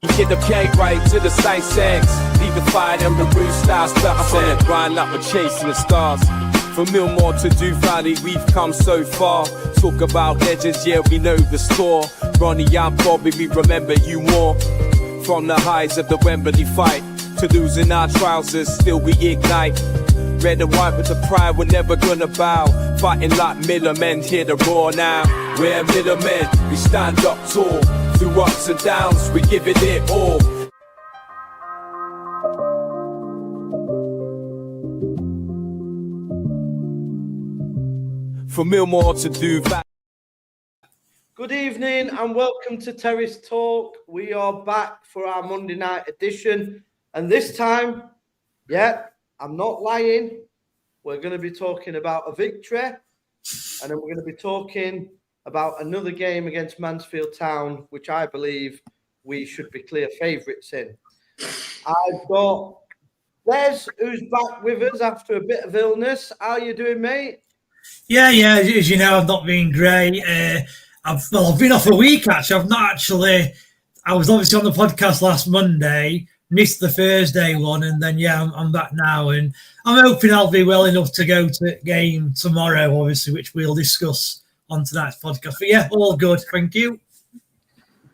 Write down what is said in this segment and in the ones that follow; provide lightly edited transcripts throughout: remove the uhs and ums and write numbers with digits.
Get the cake right to the sight sex. Leave the fire and the roof stars stuff. On the grind up and chasing the stars. For mil more to do, finally we've come so far. Talk about legends, yeah, we know the score. Ronnie and Bobby, we remember you more. From the highs of the Wembley fight to losing our trousers, still we ignite. Red and white with the pride, we're never gonna bow. Fighting like middlemen, hear the roar now. We're middlemen, we stand up tall. Through ups and downs, we give it all. For mil more to do. Good evening and welcome to Terrace Talk. We are back for our Monday night edition. And this time, I'm not lying. We're going to be talking about a victory. And then we're going to be talking about another game against Mansfield Town, which I believe we should be clear favourites in. I've got Les, who's back with us after a bit of illness. How are you doing, mate? Yeah. As you know, I've not been great. I've been off a week, actually. I was obviously on the podcast last Monday, missed the Thursday one, and then, I'm back now. And I'm hoping I'll be well enough to go to the game tomorrow, obviously, which we'll discuss on tonight's podcast. But all good. Thank you.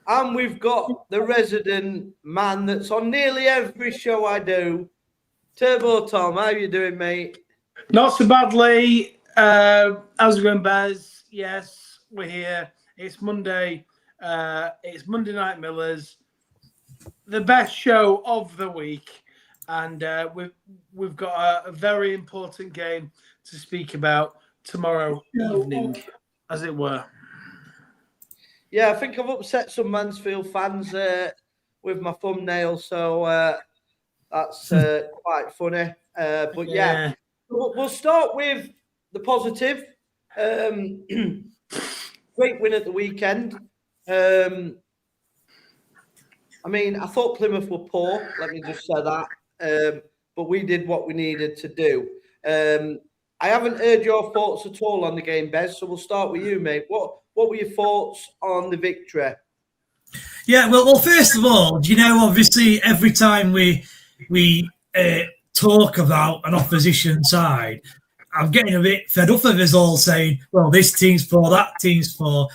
And we've got the resident man that's on nearly every show I do. Turbo Tom, how you doing, mate? Not so badly. How's it going, Bez? Yes, we're here. It's Monday. It's Monday Night Millers, the best show of the week, and we've got a very important game to speak about tomorrow evening, as it were. Yeah, I think I've upset some Mansfield fans with my thumbnail, so that's quite funny. But we'll start with the positive. Great win at the weekend. I thought Plymouth were poor. Let me just say that. But we did what we needed to do. I haven't heard your thoughts at all on the game, Bez, so we'll start with you, mate. What were your thoughts on the victory? Yeah, well, first of all, obviously every time we talk about an opposition side, I'm getting a bit fed up of us all saying, well, this team's poor, that team's poor.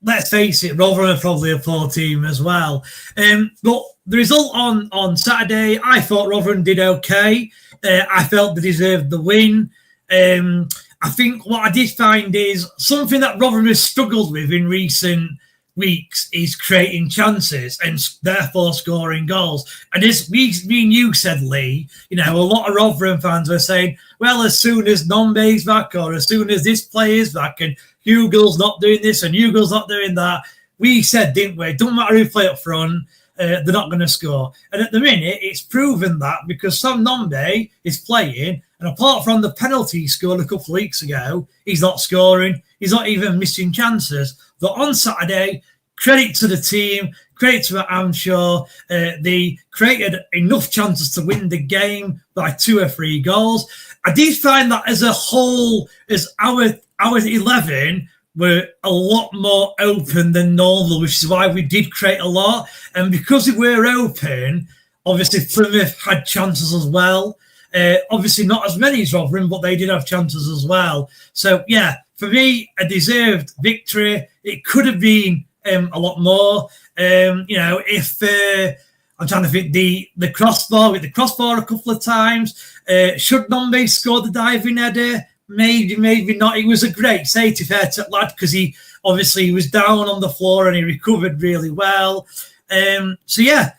Let's face it, Rotherham are probably a poor team as well. But the result on Saturday, I thought Rotherham did okay. I felt they deserved the win. I think what I did find is something that Rotherham has struggled with in recent weeks is creating chances and therefore scoring goals. And as me and you said, Lee, a lot of Rotherham fans were saying, well, as soon as Nombe's back or as soon as this player's back and Hugo's not doing this and Hugo's not doing that, we said, didn't we? Don't matter who play up front, they're not going to score. And at the minute, it's proven that because Sam Nombe is playing, and apart from the penalty he scored a couple of weeks ago, he's not scoring. He's not even missing chances. But on Saturday, credit to the team, credit to Amshaw. They created enough chances to win the game by 2 or 3 goals. I did find that as a whole, as our 11 were a lot more open than normal, which is why we did create a lot. And because we were open, obviously Plymouth had chances as well. Obviously not as many as Rotherham, but they did have chances as well. So, for me, a deserved victory. It could have been a lot more. If I'm trying to think, the crossbar with the crossbar a couple of times. Should Nombe score the diving header? Maybe not. It was a great save, to fair to lad, because he was down on the floor and he recovered really well.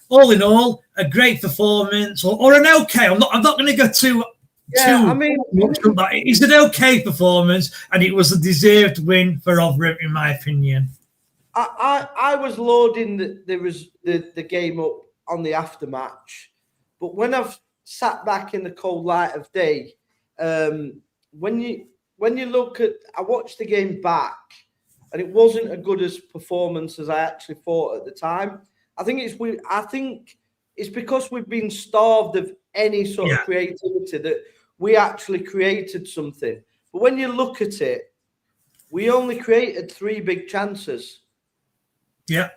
All in all, a great performance or an okay. I'm not going to go too much from that. It's an okay performance, and it was a deserved win for Rotherham, in my opinion. I was loading the game up on the aftermatch, but when I've sat back in the cold light of day, when you look at, I watched the game back, and it wasn't as good as performance as I actually thought at the time. I think it's because we've been starved of any sort of creativity that we actually created something. But when you look at it, we only created 3 big chances. Yeah.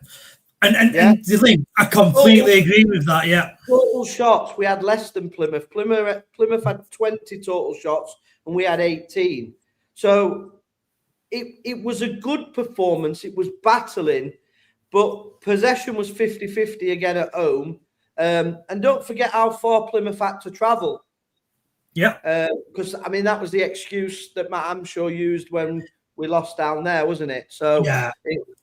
And the thing, I completely agree with that. Yeah. Total shots, we had less than Plymouth. Plymouth had 20 total shots, and we had 18. So it was a good performance. It was battling, but possession was 50-50 again at home. And don't forget how far Plymouth had to travel. Yeah. Because I mean that was the excuse that Matt Amshaw used when we lost down there, wasn't it? So yeah.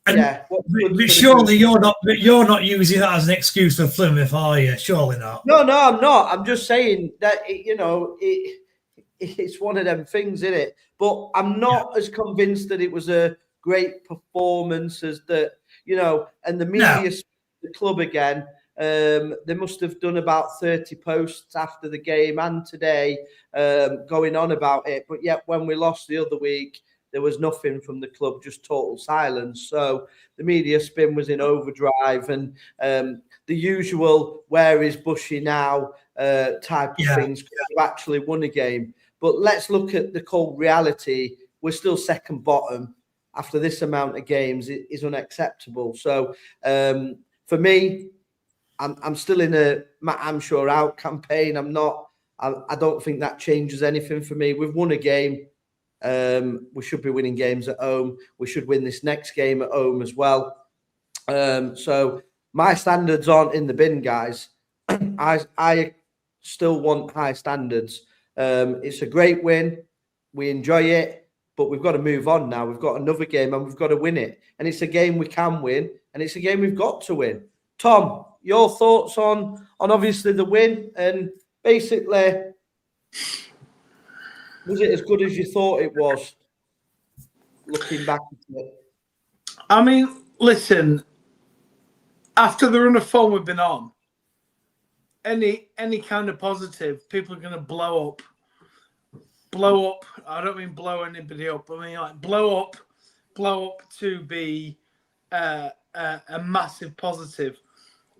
But surely you're not using that as an excuse for Plymouth, are you? Surely not. No, I'm not. I'm just saying that it's one of them things, isn't it? But I'm not as convinced that it was a great performance as that, and the media, the club again. They must have done about 30 posts after the game and today going on about it. But yet when we lost the other week, there was nothing from the club, just total silence. So the media spin was in overdrive, and the usual "where is Bushy now" type of things could have actually won a game. But let's look at the cold reality. We're still second bottom after this amount of games. It is unacceptable. So for me, I'm still in a Matt Amshaw out campaign. I'm not. I don't think that changes anything for me. We've won a game. We should be winning games at home. We should win this next game at home as well. So my standards aren't in the bin, guys. I still want high standards. It's a great win. We enjoy it, but we've got to move on now. We've got another game and we've got to win it. And it's a game we can win, and it's a game we've got to win. Tom, your thoughts on obviously the win, and basically, was it as good as you thought it was? Looking back at it, I mean, listen. After the run of form we've been on, any kind of positive, people are going to blow up. Blow up. I don't mean blow anybody up. I mean like blow up to be a massive positive.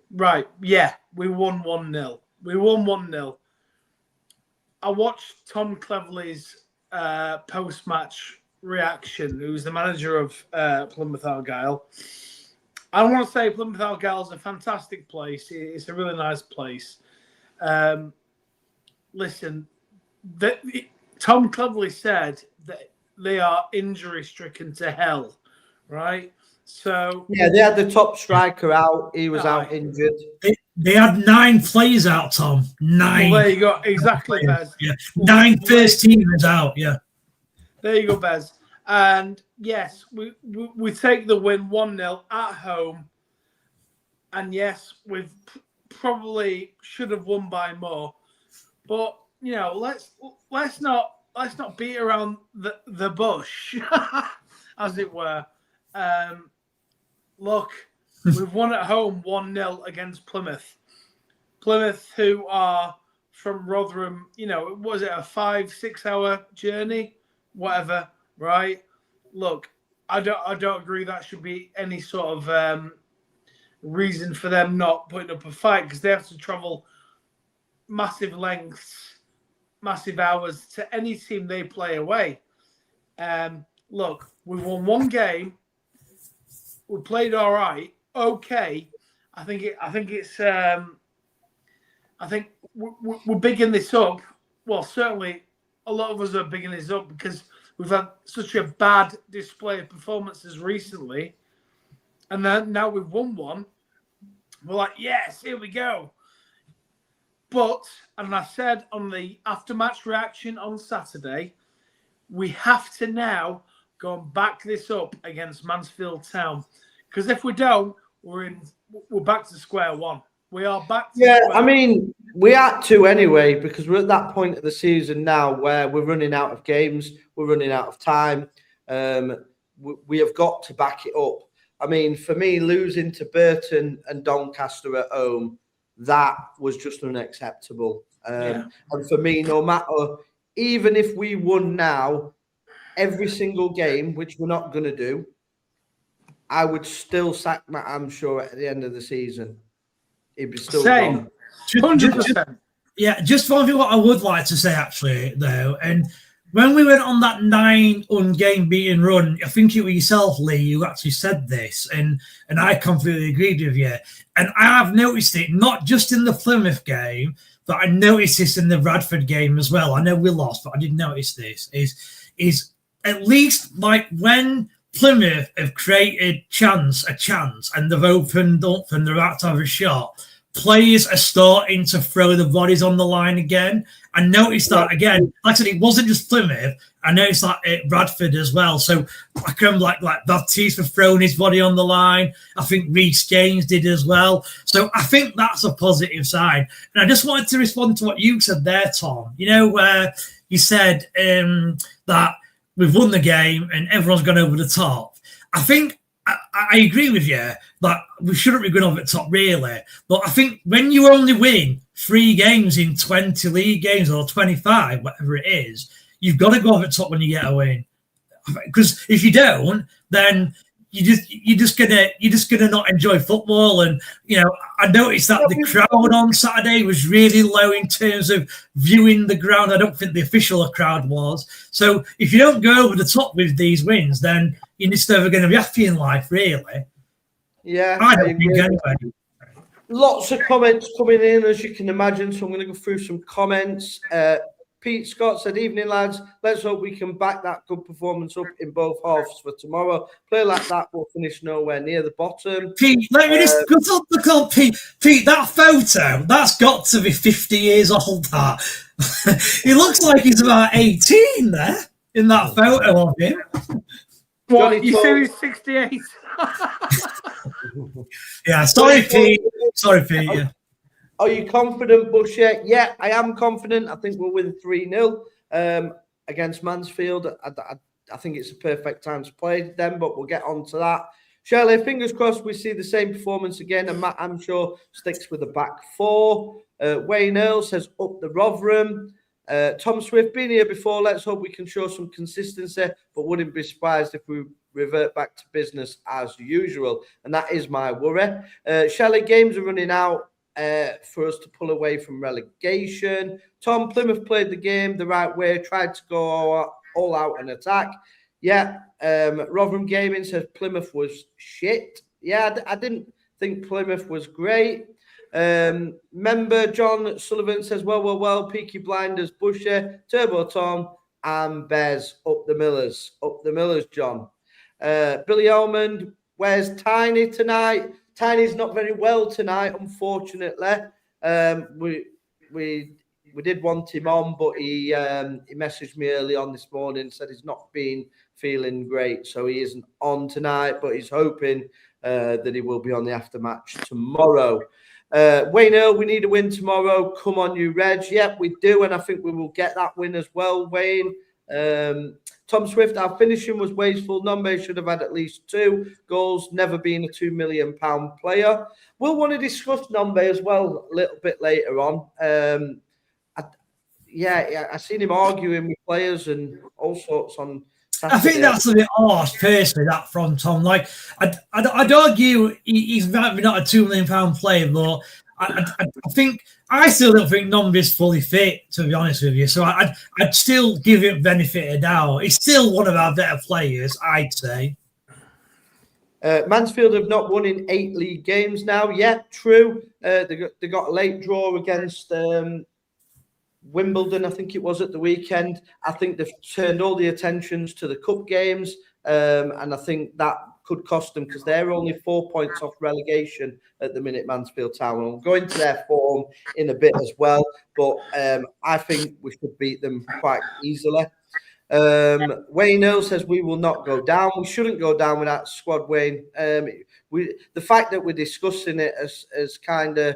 Right? Yeah, we won 1-0. We won 1-0. I watched Tom Cleverley's post-match reaction, who's the manager of Plymouth Argyle. I want to say Plymouth Argyle is a fantastic place. It's a really nice place. Listen, Tom Cleverley said that they are injury-stricken to hell, right? So yeah, they had the top striker out. He was out injured. They had 9 players out, Tom. 9. Well, there you go. Exactly, Bez. Yeah. 9 first teamers out. Yeah. There you go, Bez. And yes, we take the win 1-0 at home. And yes, we've probably should have won by more. But let's not beat around the bush, as it were. Look, we've won at home 1-0 against Plymouth. Plymouth, who are from Rotherham, was it a 5-6 hour journey? Whatever, right? Look, I don't agree that should be any sort of reason for them not putting up a fight, because they have to travel massive lengths, massive hours to any team they play away. Look, we won one game. We played all right. Okay, I think we're bigging this up. Well, certainly a lot of us are bigging this up because we've had such a bad display of performances recently, and then now we've won one. We're like, yes, here we go. But, and I said on the after-match reaction on Saturday, we have to now go and back this up against Mansfield Town, because if we don't, we're back to square one. We are back to yeah, square I mean, we had to anyway, because we're at that point of the season now where we're running out of games, we're running out of time. We have got to back it up. I mean, for me, losing to Burton and Doncaster at home, that was just unacceptable. And for me, no matter, even if we won now every single game, which we're not going to do, I would still sack Matt Amshaw at the end of the season. He'd be still Same. gone. 100%. Yeah, just one thing what I would like to say actually, though, and when we went on that 9 game beating run, I think it was yourself, Lee, who actually said this, and I completely agreed with you. And I have noticed it not just in the Plymouth game, but I noticed this in the Bradford game as well. I know we lost, but I did notice this. Is at least like when Plymouth have created a chance, and they've opened up and they're about to have a shot, players are starting to throw the bodies on the line again. I noticed that again. Like I said, it wasn't just Plymouth. I noticed that at Bradford as well. So I can remember like Baptiste for throwing his body on the line. I think Reece James did as well. So I think that's a positive sign. And I just wanted to respond to what you said there, Tom. You know, where you said that we've won the game and everyone's gone over the top. I think I agree with you that we shouldn't be going over the top, really. But I think when you only win 3 games in 20 league games or 25, whatever it is, you've got to go over the top when you get a win. Because if you don't, then you're just gonna not enjoy football. And you know, I noticed that the crowd on Saturday was really low in terms of viewing the ground. I don't think the official crowd was. So if you don't go over the top with these wins, then you're just never going to be happy in life, really. Yeah, I don't think anyway. Lots of comments coming in, as you can imagine. So I'm going to go through some comments. Pete Scott said, "Evening, lads. Let's hope we can back that good performance up in both halves for tomorrow. Play like that, we'll finish nowhere near the bottom." Pete, let me just look on Pete. Pete, that photo, that's got to be 50 years old. That he looks like he's about 18 there in that photo of him. What, Johnny you Toll- say he's 68? Yeah, sorry, Pete. Sorry, Pete. Yeah. Are you confident, Busher? Yeah, I am confident. I think we'll win 3-0 against Mansfield. I think it's a perfect time to play them, but we'll get on to that. Shirley, fingers crossed we see the same performance again, and Matt, I'm sure, sticks with the back 4. Wayne Earl says, "Up the Rotherham." Tom Swift, been here before. Let's hope we can show some consistency, but wouldn't be surprised if we revert back to business as usual. And that is my worry. Shelley, games are running out for us to pull away from relegation. Tom, Plymouth played the game the right way, tried to go all out and attack. Yeah, Rotherham Gaming says Plymouth was shit. Yeah, I didn't think Plymouth was great. Member John Sullivan says, well, Peaky Blinders, Busher, Turbo Tom, and Bez. Up the Millers, John. Billy Almond, where's Tiny tonight? Tiny's not very well tonight, unfortunately. We did want him on, but he messaged me early on this morning and said he's not been feeling great, so he isn't on tonight, but he's hoping that he will be on the aftermatch tomorrow. Wayne Earl, we need a win tomorrow. Come on, you Reg. Yep, we do, and I think we will get that win as well, Wayne. Tom Swift, our finishing was wasteful. Nombe should have had at least 2 goals, never been a £2 million player. We'll want to discuss Nombe as well a little bit later on. I seen him arguing with players and all sorts on Saturday. I think that's a bit harsh, personally, that from Tom. Like, I'd argue he's maybe not a £2 million player, but I still don't think Nombi's fully fit, to be honest with you. So I'd still give him benefit of doubt. He's still one of our better players, I'd say. Mansfield have not won in 8 league games now. Yeah, true. They got a late draw against Wimbledon, I think it was, at the weekend. I think they've turned all the attentions to the cup games, and I think that could cost them because they're only 4 points off relegation at the minute, Mansfield Town. We'll go into their form in a bit as well, but I think we should beat them quite easily. Wayne Earl says we will not go down. We shouldn't go down with that squad, Wayne. The fact that we're discussing it as kind of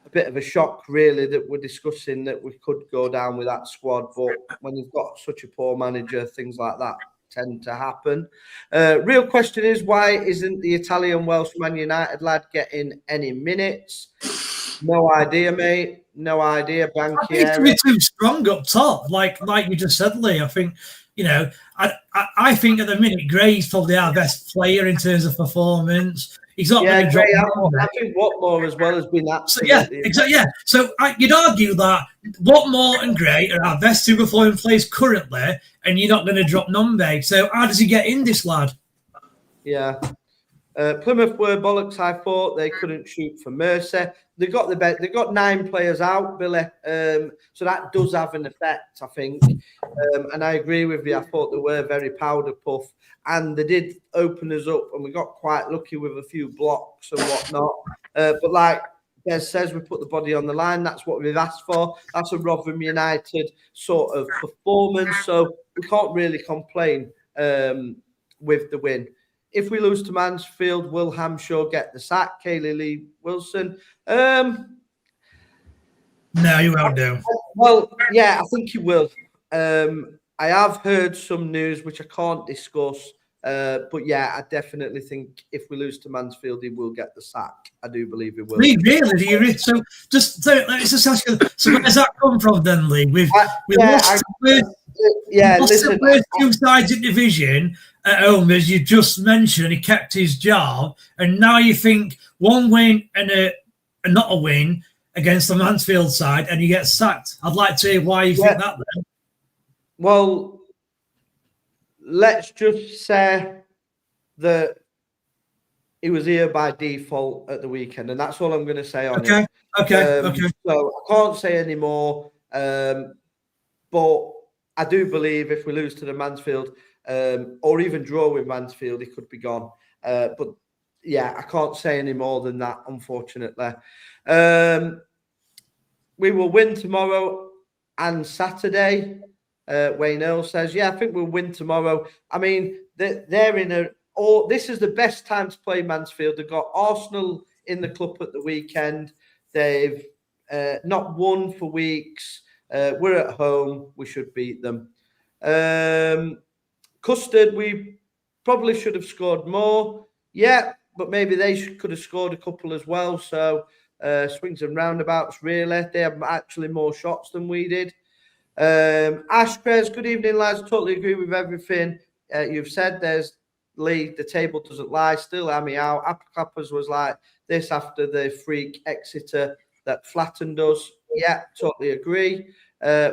a bit of a shock, really, that we're discussing that we could go down with that squad. But when you've got such a poor manager, things like that tend to happen. Real question is, why isn't the Italian Welsh Man United lad getting any minutes? No idea, mate. No idea. Bankier. I think it's too strong up top, like you just said, Lee. I think, I think at the minute Gray's probably our best player in terms of performance. He's not going to drop. I think Watmore as well has been absolutely. So, exactly. Yeah. So you'd argue that Watmore and Gray are our best two performing players currently, and you're not going to drop Nombe. So how does he get in, this lad? Yeah. Plymouth were bollocks. I thought they couldn't shoot for Mercy. They got the bet. They got 9 players out, Billy. So that does have an effect, I think. And I agree with you. I thought they were very powder puff, and they did open us up, and we got quite lucky with a few blocks and whatnot. But like Des says, we put the body on the line. That's what we've asked for. That's a Rotherham United sort of performance. So we can't really complain with the win. If we lose to Mansfield, will Hamshaw get the sack? Kaylee Lee Wilson. No, you won't do. Well, yeah, I think he will. I have heard some news which I can't discuss. But yeah, I definitely think if we lose to Mansfield, he will get the sack. I do believe he will. Really? Do you? So let's just ask you. So where does that come from then, Lee? We've lost the first 2 sides in division at home, as you just mentioned. He kept his job, and now you think 1 win and not a win against the Mansfield side, and you get sacked. I'd like to hear why you think that then. Well, let's just say that he was here by default at the weekend, and that's all I'm going to say on it. Okay. So I can't say any more, but I do believe if we lose to the Mansfield or even draw with Mansfield, he could be gone. But yeah, I can't say any more than that, unfortunately. We will win tomorrow and Saturday. Wayne Earl says, yeah, I think we'll win tomorrow. I mean, they're in this is the best time to play Mansfield. They've got Arsenal in the club at the weekend. They've not won for weeks. We're at home. We should beat them. Custard, we probably should have scored more. Yeah, but maybe they could have scored a couple as well. So swings and roundabouts, really. They have actually more shots than we did. Ash Prez, good evening, lads. Totally agree with everything you've said. There's Lee, the table doesn't lie. Still Amy out. Apple Clappers was like this after the freak Exeter that flattened us. Yeah, totally agree.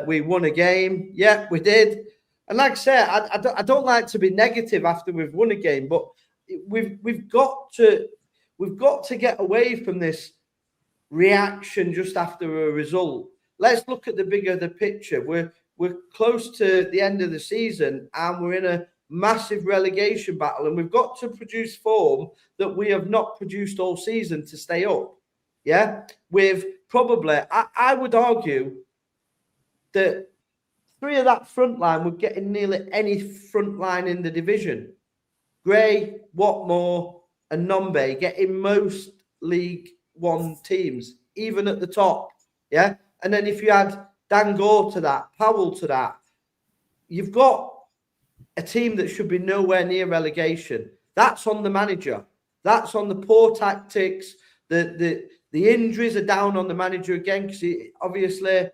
We won a game. Yeah, we did. And like I said, I don't like to be negative after we've won a game, but we've got to get away from this reaction just after a result. Let's look at the bigger the picture. We're close to the end of the season, and we're in a massive relegation battle, and we've got to produce form that we have not produced all season to stay up. Yeah, with probably, I would argue that 3 of that front line would get in nearly any front line in the division. Gray, Watmore, and Nombe get in most League One teams, even at the top. Yeah, and then if you add Dangor to that, Powell to that, you've got a team that should be nowhere near relegation. That's on the manager. That's on the poor tactics. The injuries are down on the manager again, because obviously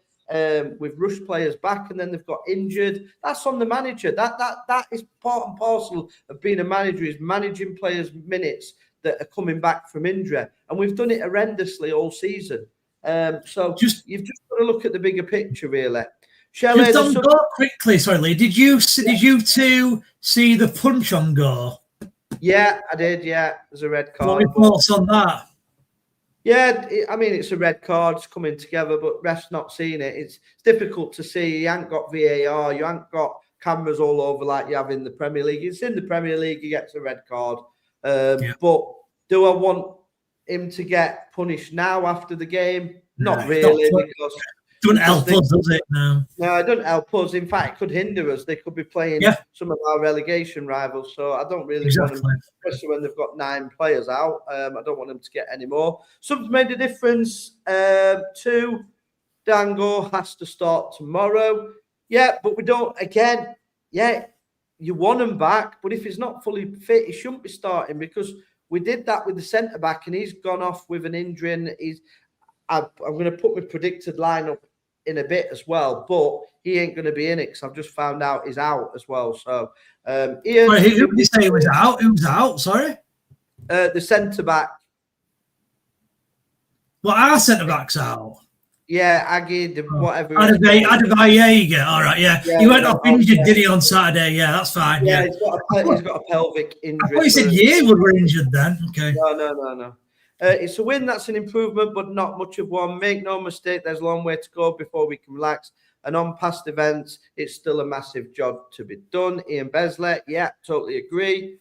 we've rushed players back and then they've got injured. That's on the manager. That is part and parcel of being a manager, is managing players' minutes that are coming back from injury. And we've done it horrendously all season. So you've just got to look at the bigger picture, really. Just on Gore quickly, sorry, Lee. Did you two see the punch on Gore? Yeah, I did. Yeah, there's a red card. What are your thoughts on that? Yeah, I mean, it's a red card. It's coming together, but ref's not seeing it. It's difficult to see. You ain't got VAR. You ain't got cameras all over like you have in the Premier League. It's in the Premier League. He gets a red card. But do I want him to get punished now after the game? Not really, because doesn't help us, does it? No, it doesn't help us. In fact, it could hinder us. They could be playing some of our relegation rivals. So I don't really want them, especially when they've got 9 players out. I don't want them to get any more. Something's made a difference. 2, Dangor has to start tomorrow. Yeah, but we don't. Again, you want him back, but if he's not fully fit, he shouldn't be starting, because we did that with the centre back, and he's gone off with an injury, and I'm going to put my predicted lineup in a bit as well, but he ain't going to be in it, because I've just found out he's out as well. So, who did you say was out? Who's out? Sorry, The centre back. Well, our centre backs out. Yeah, Aggie, whatever. Adebayo. All right, yeah. Yeah, He went off injured, did he, on Saturday? Yeah, that's fine. Yeah, Yeah. he's got a pelvic injury. I thought you said Yearwood were injured then. Okay. No. It's a win. That's an improvement, but not much of one. Make no mistake, there's a long way to go before we can relax. And on past events, it's still a massive job to be done. Ian Besley, yeah, totally agree.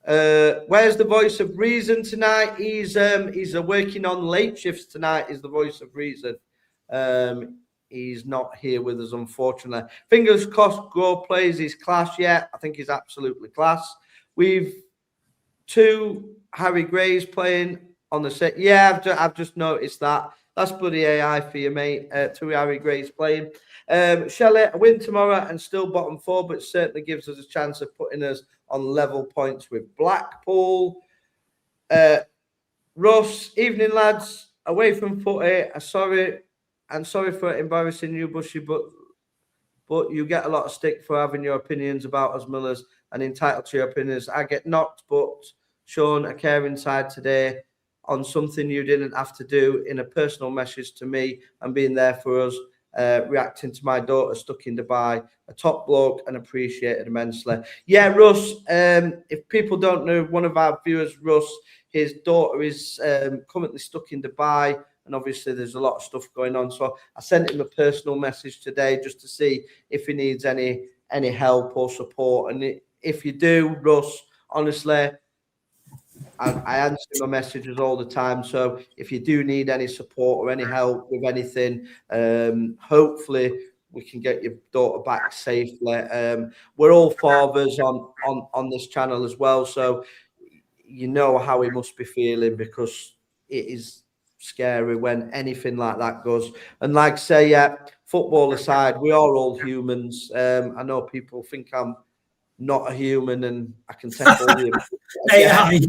Where's the voice of reason tonight? He's working on late shifts tonight. Is the voice of reason? He's not here with us, unfortunately. Fingers crossed, Grow plays his class. Yeah, I think he's absolutely class. We've 2 Harry Grays playing on the set. Yeah, I've just noticed that. That's bloody AI for you, mate. 2 Harry Grays playing. Shelley, a win tomorrow and still bottom 4, but certainly gives us a chance of putting us on level points with Blackpool. Russ, evening, lads. Away from footy. Sorry for embarrassing you, Bushy, but you get a lot of stick for having your opinions about us Millers and entitled to your opinions. I get knocked, but shown a caring side today on something you didn't have to do in a personal message to me and being there for us, reacting to my daughter stuck in Dubai, a top bloke and appreciated immensely. Yeah, Russ, if people don't know, one of our viewers, Russ, his daughter is currently stuck in Dubai, and obviously there's a lot of stuff going on. So I sent him a personal message today just to see if he needs any help or support. And if you do, Russ, honestly, I answer my messages all the time. So if you do need any support or any help with anything, hopefully we can get your daughter back safely. We're all fathers on this channel as well. So you know how he must be feeling, because it is scary when anything like that goes. And like say, yeah, football aside, we are all humans. I know people think I'm not a human and I can take all the AI.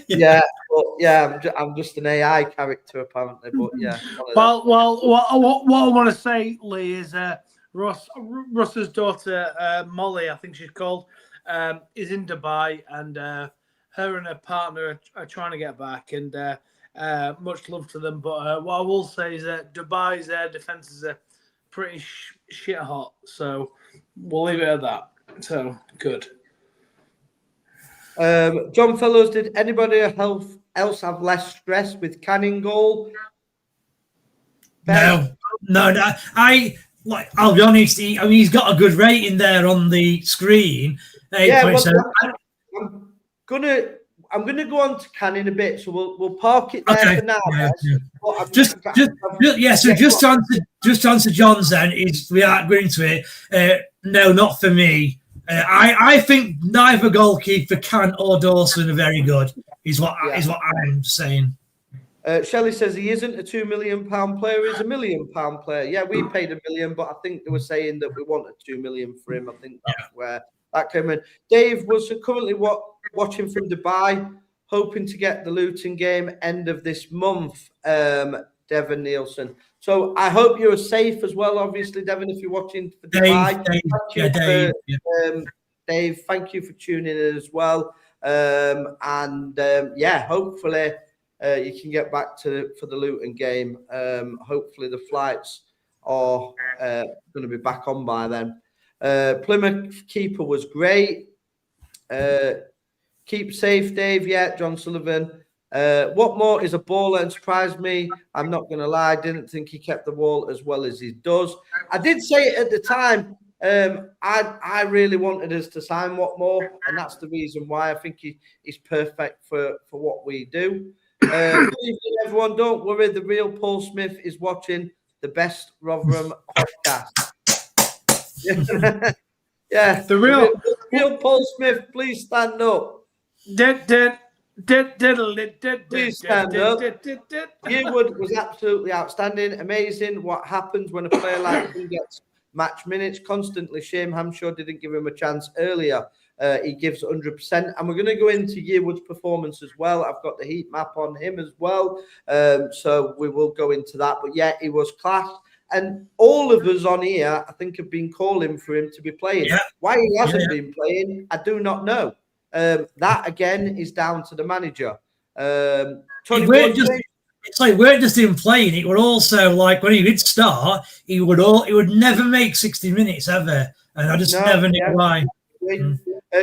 Yeah, but yeah, I'm just an AI character apparently. But yeah. Well, what I want to say, Lee, is Russ's daughter Molly, I think she's called, is in Dubai, and her and her partner are trying to get back. And much love to them. But what I will say is that Dubai's air defences are pretty shit hot. So we'll leave it at that. So good. John Fellows, did anybody else have less stress with Canning goal? No. I'll be honest. He's got a good rating there on the screen. Yeah, I'm gonna go on to Canning a bit, so we'll park it there for now. Yeah. Just to answer John's then, is without going into it. No, not for me. I think neither goalkeeper can or Dawson are very good. Is what I'm saying. Shelley says he isn't a £2 million player; he's a £1 million player. Yeah, we paid £1 million, but I think they were saying that we wanted $2 million for him. I think that's where that came in. Dave was currently watching from Dubai, hoping to get the Luton game end of this month. Devon Nielsen. So I hope you're safe as well. Obviously, Devon, if you're watching for Dubai, Dave, thank you for tuning in as well. Hopefully you can get back for the Luton game. Hopefully the flights are going to be back on by then. Plymouth keeper was great. Keep safe, Dave. Yeah, John Sullivan. What more is a baller and surprised me? I'm not going to lie. I didn't think he kept the ball as well as he does. I did say it at the time. I really wanted us to sign Watmore, and that's the reason why I think he's perfect for what we do. Everyone, don't worry. The real Paul Smith is watching the best Rotherham podcast. Yeah, the real Paul Smith. Please stand up. Please stand up. Yearwood was absolutely outstanding, amazing. What happens when a player like him gets match minutes constantly? Shame Hamshaw didn't give him a chance earlier. He gives 100%, and we're going to go into Yearwood's performance as well. I've got the heat map on him as well, so we will go into that. But yeah, he was class, and all of us on here, I think, have been calling for him to be playing. Yeah. Why he hasn't been playing, I do not know. That again is down to the manager. It weren't just him playing. It were also like when he did start, he would never make 60 minutes ever, and I just never knew why.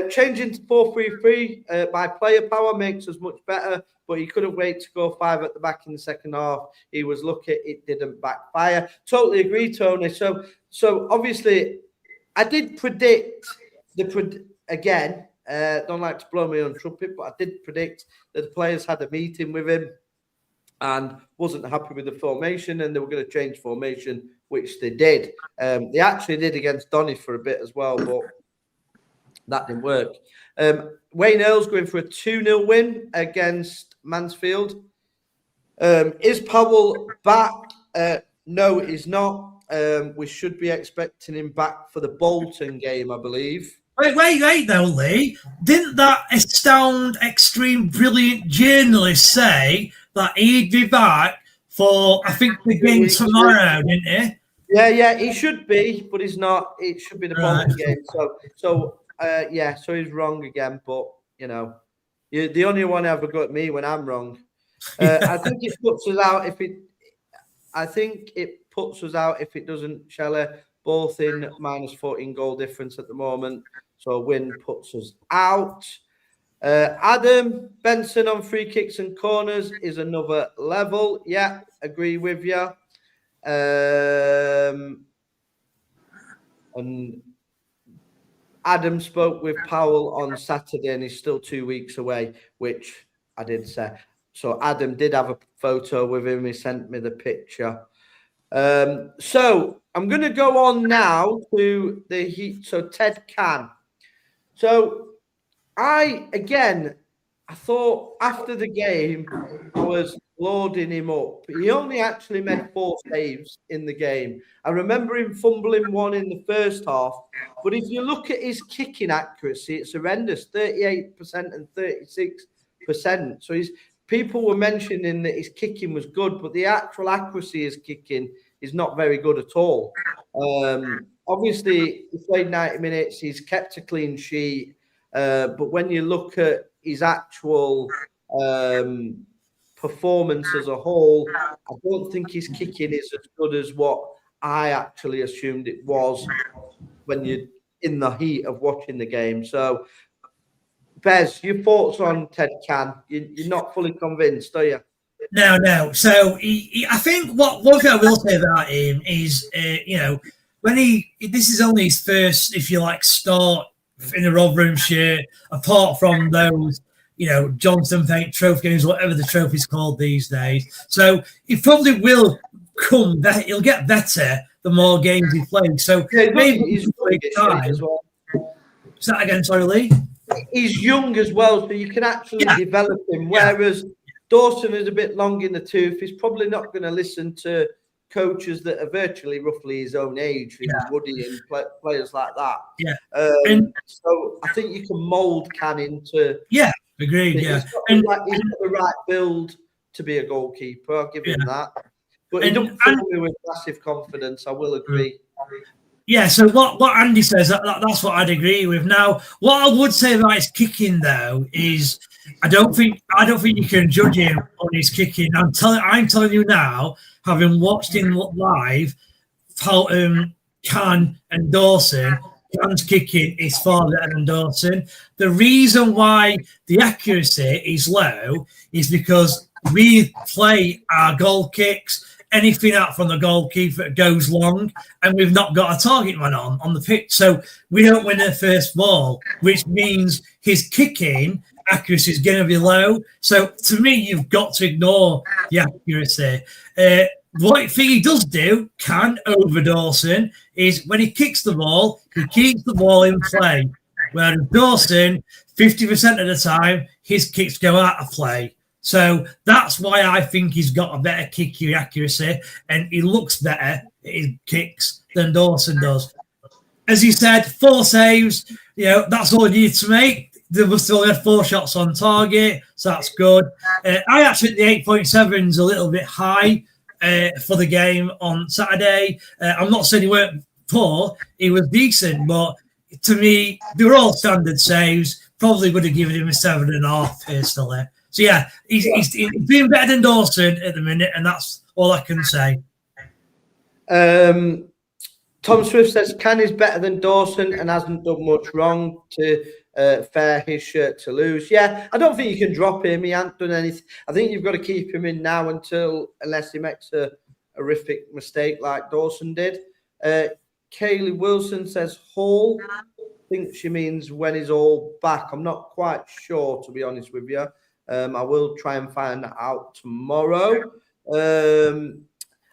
Changing to 4-3-3 by player power makes us much better, but he couldn't wait to go 5 at the back in the second half. He was lucky it didn't backfire. Totally agree, Tony. So obviously, I did predict again. Don't like to blow my own trumpet, but I did predict that the players had a meeting with him and wasn't happy with the formation, and they were going to change formation, which they did. They actually did against Donny for a bit as well, but that didn't work. Wayne Earl's going for a 2-0 win against Mansfield. Is Powell back? No, he's not. We should be expecting him back for the Bolton game, I believe. Wait, though, Lee. Didn't that astound, extreme, brilliant journalist say that he'd be back for, I think, the game tomorrow, didn't he? Yeah, he should be, but he's not. It should be the Bolton game. So he's wrong again, but, you're the only one ever got at me when I'm wrong. I think it puts us out if it doesn't, Shelley. Both in minus 14 goal difference at the moment. So a win puts us out. Adam Benson on free kicks and corners is another level. Yeah, agree with you. And Adam spoke with Powell on Saturday and he's still 2 weeks away, which I did say. So Adam did have a photo with him. He sent me the picture. So I'm going to go on now to the Heat. So Ted Can. So I thought after the game, I was loading him up. He only actually made 4 saves in the game. I remember him fumbling one in the first half. But if you look at his kicking accuracy, it's horrendous, 38% and 36%. So people were mentioning that his kicking was good, but the actual accuracy of his kicking is not very good at all. Obviously, he played 90 minutes. He's kept a clean sheet. But when you look at his actual performance as a whole, I don't think his kicking is as good as what I actually assumed it was when you're in the heat of watching the game. So, Bez, your thoughts on Ted Can? You're not fully convinced, are you? No. So I think one thing I will say about him is, when this is only his first, if you like, start in a Rotherham shirt, apart from those, Johnston Paint Trophy games, whatever the trophy's called these days. So he probably will come better. He'll get better the more games he plays. So maybe he's time. As well. Is that again, sorry, Lee? He's young as well, so you can actually develop him. Whereas Dawson is a bit long in the tooth. He's probably not going to listen to coaches that are virtually roughly his own age, Woody and players like that. Yeah. So I think you can mould Can into. Yeah, agreed. He's got the right build to be a goalkeeper. I'll give him that. But he doesn't fill me with massive confidence. I will agree. Yeah, so what Andy says, that's what I'd agree with. Now, what I would say about his kicking, though, is I don't think you can judge him on his kicking. I'm telling you now, having watched him live, Can and Dawson, Can's kicking is far better than Dawson. The reason why the accuracy is low is because we play our goal kicks. Anything out from the goalkeeper goes long, and we've not got a target man on the pitch. So we don't win the first ball, which means his kicking accuracy is going to be low. So to me, you've got to ignore the accuracy. What thing he does do, Can, over Dawson, is when he kicks the ball, he keeps the ball in play. Whereas Dawson, 50% of the time, his kicks go out of play. So that's why I think he's got a better kick accuracy and he looks better at his kicks than Dawson does. As you said, 4 saves, that's all you need to make. They must only had 4 shots on target, so that's good. I actually think the 8.7 is a little bit high for the game on Saturday. I'm not saying he weren't poor, he was decent, but to me, they were all standard saves. probably would have given him a 7.5 personally. So yeah, he's doing better than Dawson at the minute, and that's all I can say. Tom Swift says Can is better than Dawson and hasn't done much wrong to fare his shirt to lose. Yeah, I don't think you can drop him. He hasn't done anything. I think you've got to keep him in now unless he makes a horrific mistake like Dawson did. Kaylee Wilson says Hall. I think she means when he's all back. I'm not quite sure, to be honest with you. I will try and find that out tomorrow.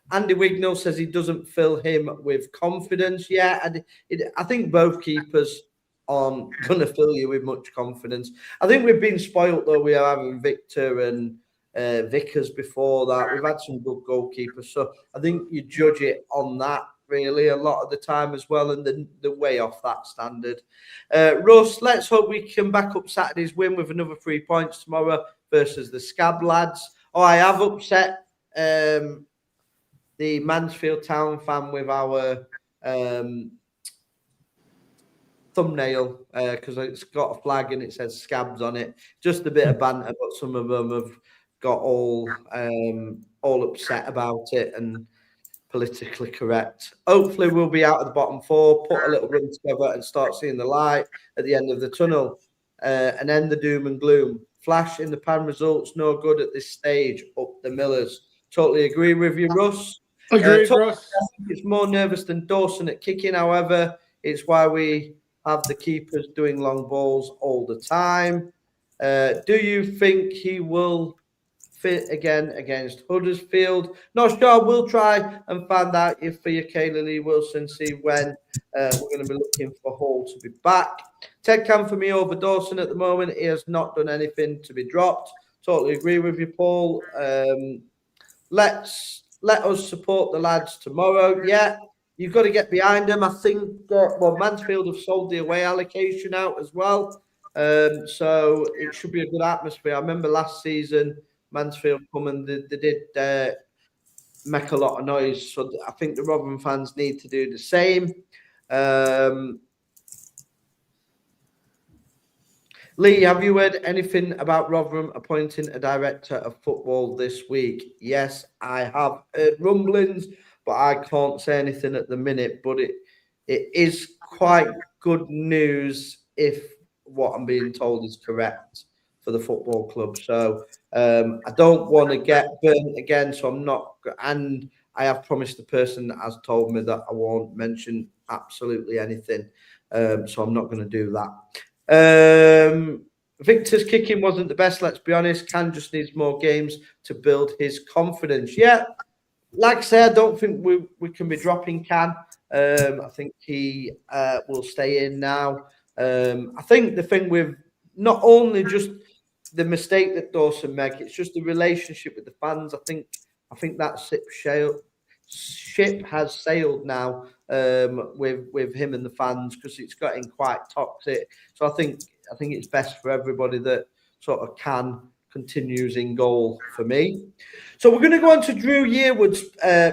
Andy Wignall says he doesn't fill him with confidence. Yeah, I think both keepers aren't going to fill you with much confidence. I think we've been spoilt, though. We are having Victor and Vickers before that. We've had some good goalkeepers. So I think you judge it on that, really, a lot of the time as well, and the way off that standard. Russ, let's hope we can back up Saturday's win with another 3 points tomorrow versus the Scab lads. Oh, I have upset the Mansfield Town fan with our thumbnail because it's got a flag and it says Scabs on it. Just a bit of banter, but some of them have got all upset about it and politically correct. Hopefully we'll be out of the bottom 4, put a little run together and start seeing the light at the end of the tunnel and end the doom and gloom. Flash in the pan results, no good at this stage, up the Millers. Totally agree with you, Russ. Agreed, Russ. It's more nervous than Dawson at kicking. However, it's why we have the keepers doing long balls all the time. Do you think he will fit again against Huddersfield? Not sure. We'll try and find out if for your Kayla Lee Wilson, see when we're going to be looking for Hall to be back. Ted Cam for me over Dawson at the moment. He has not done anything to be dropped. Totally agree with you, Paul. Let us support the lads tomorrow. Yeah, you've got to get behind them. I think, Mansfield have sold the away allocation out as well. So it should be a good atmosphere. I remember last season, Mansfield come and they did make a lot of noise. So I think the Rotherham fans need to do the same. Lee, have you heard anything about Rotherham appointing a director of football this week? Yes, I have heard rumblings, but I can't say anything at the minute. But it is quite good news if what I'm being told is correct for the football club. So I don't want to get burnt again. So I'm not, and I have promised the person that has told me that I won't mention absolutely anything. So I'm not going to do that. Victor's kicking wasn't the best, let's be honest. Can just needs more games to build his confidence. Yeah, like I said, I don't think we can be dropping Can. I think he will stay in now. I think the thing with not only just the mistake that Dawson made, it's just the relationship with the fans. I think that ship has sailed now with him and the fans, because it's getting quite toxic. So I think it's best for everybody that sort of Can continues in goal for me. So we're going to go on to Drew Yearwood's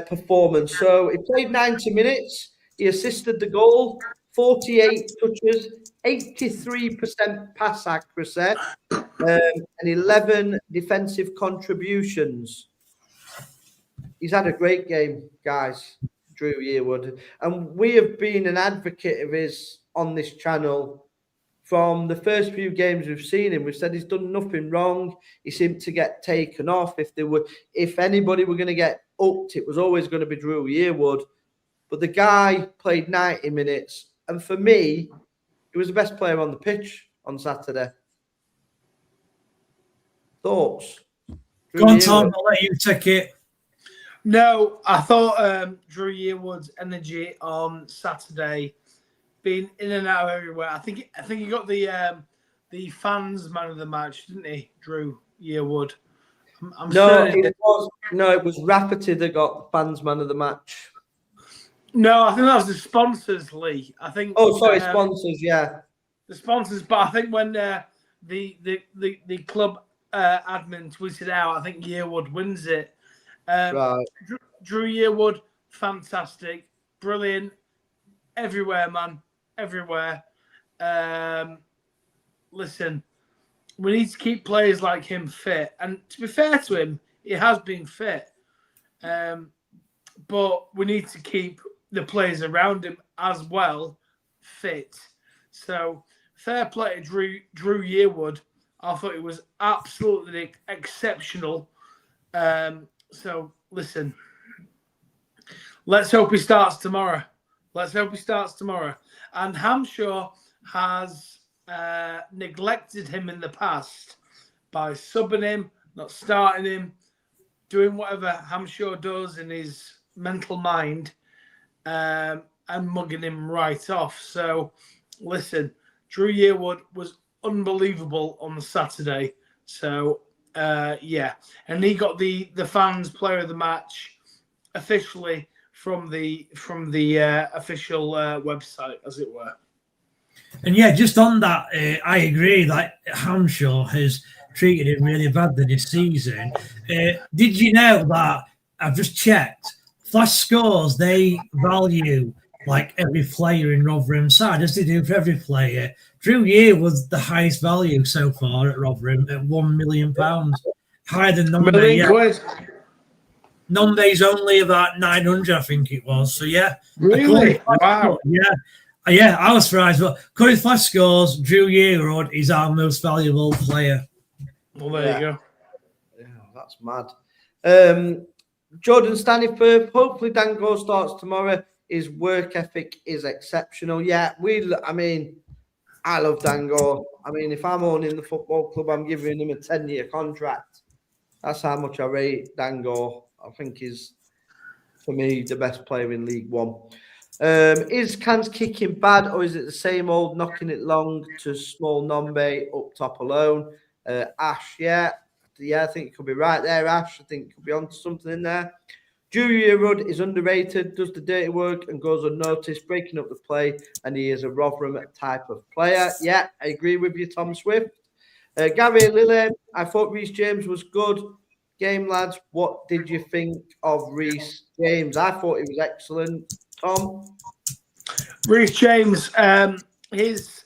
performance. So he played 90 minutes. He assisted the goal, 48 touches, 83% pass accuracy, and 11 defensive contributions. He's had a great game, guys, Drew Yearwood. And we have been an advocate of his on this channel from the first few games we've seen him. We've said he's done nothing wrong. He seemed to get taken off. If anybody were going to get upped, it was always going to be Drew Yearwood. But the guy played 90 minutes. And for me, he was the best player on the pitch on Saturday. Thoughts? Go on, Tom. I'll let you take it. No, I thought Drew Yearwood's energy on Saturday, being in and out everywhere. I think he got the fans man of the match, didn't he, Drew Yearwood? It was Rafferty that got the fans man of the match. No, I think that was the sponsors, Lee. I think. Oh, sorry, sponsors. Yeah, the sponsors. But I think when the club admin tweeted out, I think Yearwood wins it. Right. Drew Yearwood, fantastic, brilliant, everywhere, man, everywhere. listen, we need to keep players like him fit. And to be fair to him, he has been fit. But we need to keep the players around him as well fit. So fair play to Drew Yearwood. I thought it was absolutely exceptional. So listen, let's hope he starts tomorrow. And Hampshire has neglected him in the past by subbing him, not starting him, doing whatever Hampshire does in his mental mind, and mugging him right off. So listen, Drew Yearwood was unbelievable on the Saturday. So yeah, and he got the fans player of the match officially from the official website, as it were. And yeah, just on that, I agree that Hampshire has treated him really badly this season. Did you know that I've just checked? Flash Scores, they value like every player in Rotherham side, as they do for every player. Drew Year was the highest value so far at Rotherham at £1 million, higher than Nombe. Yeah. Nombe's only about 900, I think it was. So yeah, really, wow, yeah, I was surprised. But according to Flash Scores, Drew Yearwood is our most valuable player. Well, there you go. Yeah, that's mad. Jordan Stanifer, hopefully Dango starts tomorrow. His work ethic is exceptional. Yeah, I love Dango. I mean, if I'm owning the football club, I'm giving him a 10-year contract. That's how much I rate Dango. I think he's, for me, the best player in League One. Is Can's kicking bad, or is it the same old knocking it long to small Nombe up top alone? Ash, yeah, I think it could be right there, Ash. I think it could be onto something in there. Julia Rudd is underrated, does the dirty work and goes unnoticed, breaking up the play, and he is a Rotherham type of player. Yeah, I agree with you, Tom Swift. Gary Lille, I thought Reece James was good. Game, lads, what did you think of Reece James? I thought he was excellent. Tom? Reece James, his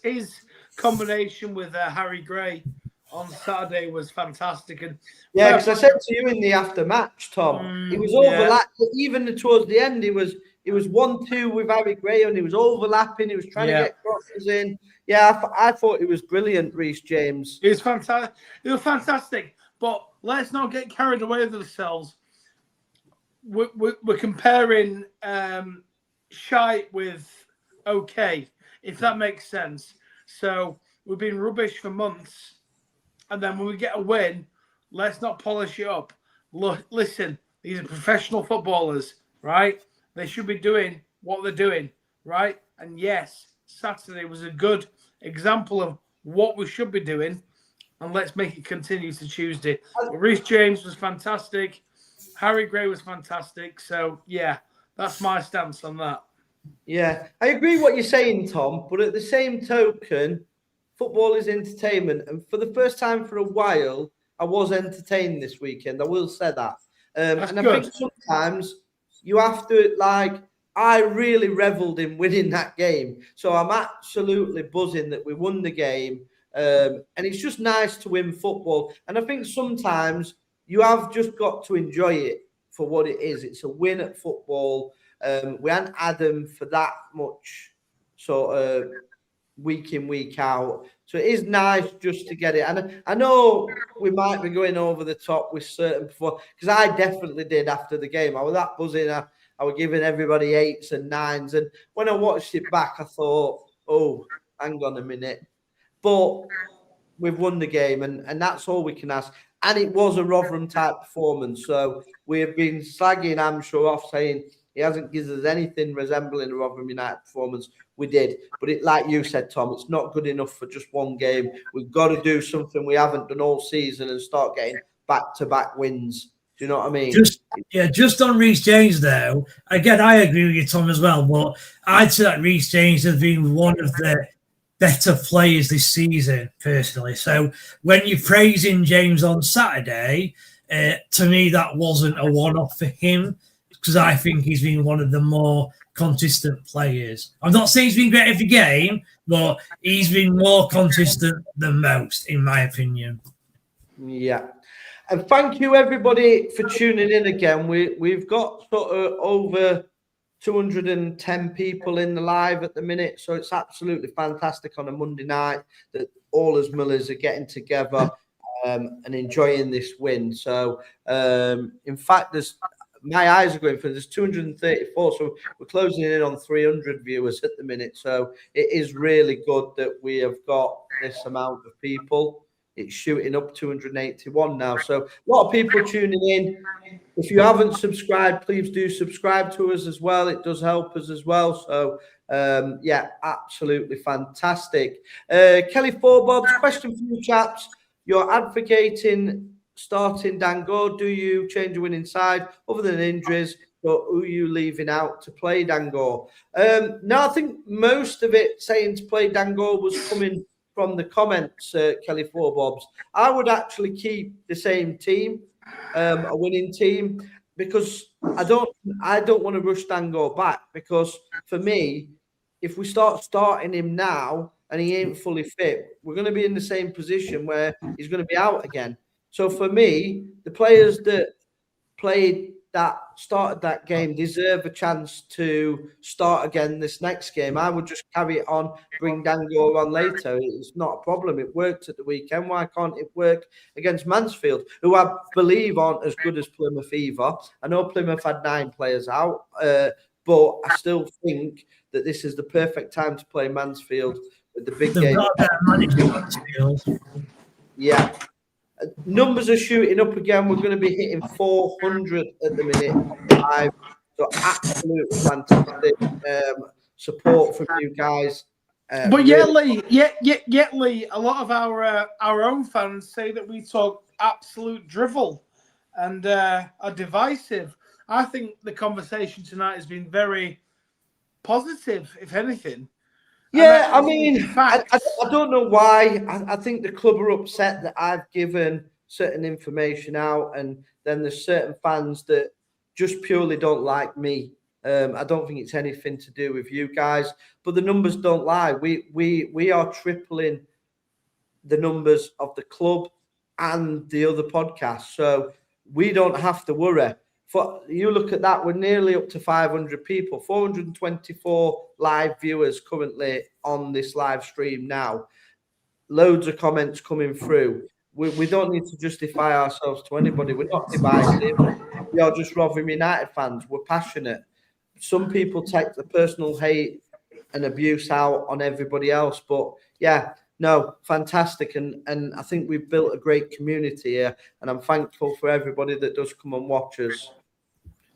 combination with Harry Gray on Saturday was fantastic. And yeah, because I said to you in the aftermatch, Tom, he was overlapping. Yeah. Even towards the end, he was 1-2 with Harry Gray, and he was overlapping. He was trying to get crosses in. Yeah, I thought he was brilliant, Reece James. He was fantastic. He was fantastic. But let's not get carried away with ourselves. We're comparing shite with okay, if that makes sense. So we've been rubbish for months. And then when we get a win, let's not polish it up. Look, listen, these are professional footballers, right? They should be doing what they're doing, right? And yes, Saturday was a good example of what we should be doing. And let's make it continue to Tuesday. But Reece James was fantastic. Harry Gray was fantastic. So, yeah, that's my stance on that. Yeah, I agree what you're saying, Tom. But at the same token, football is entertainment. And for the first time for a while, I was entertained this weekend. I will say that. And I think sometimes you have to, I really revelled in winning that game. So I'm absolutely buzzing that we won the game. And it's just nice to win football. And I think sometimes you have just got to enjoy it for what it is. It's a win at football. We hadn't had them for that much sort of week in, week out. So it is nice just to get it. And I know we might be going over the top with certain performances, because I definitely did after the game. I was that buzzing. I was giving everybody 8s and 9s. And when I watched it back, I thought, oh, hang on a minute. But we've won the game, and that's all we can ask. And it was a Rotherham-type performance. So we have been slagging Hampshire off, saying he hasn't given us anything resembling a Rotherham United performance. We did. But like you said, Tom, it's not good enough for just one game. We've got to do something we haven't done all season and start getting back-to-back wins. Do you know what I mean? Just on Reece James, though, again, I agree with you, Tom, as well. But I'd say that Reece James has been one of the better players this season, personally. So when you're praising James on Saturday, to me, that wasn't a one-off for him, because I think he's been one of the more consistent players. I'm not saying he's been great every game, but he's been more consistent than most, in my opinion. Yeah. And thank you, everybody, for tuning in again. We've got sort of over 210 people in the live at the minute, so it's absolutely fantastic on a Monday night that all us Millers are getting together and enjoying this win. So, in fact, my eyes are going for there's 234, so we're closing in on 300 viewers at the minute. So it is really good that we have got this amount of people. It's shooting up 281 now. So a lot of people tuning in. If you haven't subscribed, please do subscribe to us as well. It does help us as well. So, yeah, absolutely fantastic. Kelly Forbob's question for you chaps. You're advocating starting Dango. Do you change your winning side other than injuries? But who are you leaving out to play Dango? No, I think most of it saying to play Dango was coming from the comments, Kelly Forbobs. I would actually keep the same team, a winning team, because I don't want to rush Dango back, because for me, if we starting him now and he ain't fully fit, we're going to be in the same position where he's going to be out again. So for me, the players that started that game deserve a chance to start again this next game. I would just carry it on, bring Dango on later. It's not a problem. It worked at the weekend. Why can't it work against Mansfield, who I believe aren't as good as Plymouth either? I know Plymouth had 9 players out, but I still think that this is the perfect time to play Mansfield with the big game. Yeah. Numbers are shooting up again. We're going to be hitting 400 at the minute live. So absolutely fantastic support from you guys. But really, Lee, a lot of our own fans say that we talk absolute drivel and are divisive. I think the conversation tonight has been very positive, if anything. Yeah, I mean, I don't know why. I think the club are upset that I've given certain information out, and then there's certain fans that just purely don't like me. I don't think it's anything to do with you guys, but the numbers don't lie. We are tripling the numbers of the club and the other podcasts, so we don't have to worry. For you look at that, we're nearly up to 500 people, 424 live viewers currently on this live stream now. Loads of comments coming through. We don't need to justify ourselves to anybody. We're not divisive. We are just Rotherham United fans. We're passionate. Some people take the personal hate and abuse out on everybody else. But yeah, no, fantastic. And I think we've built a great community here. And I'm thankful for everybody that does come and watch us.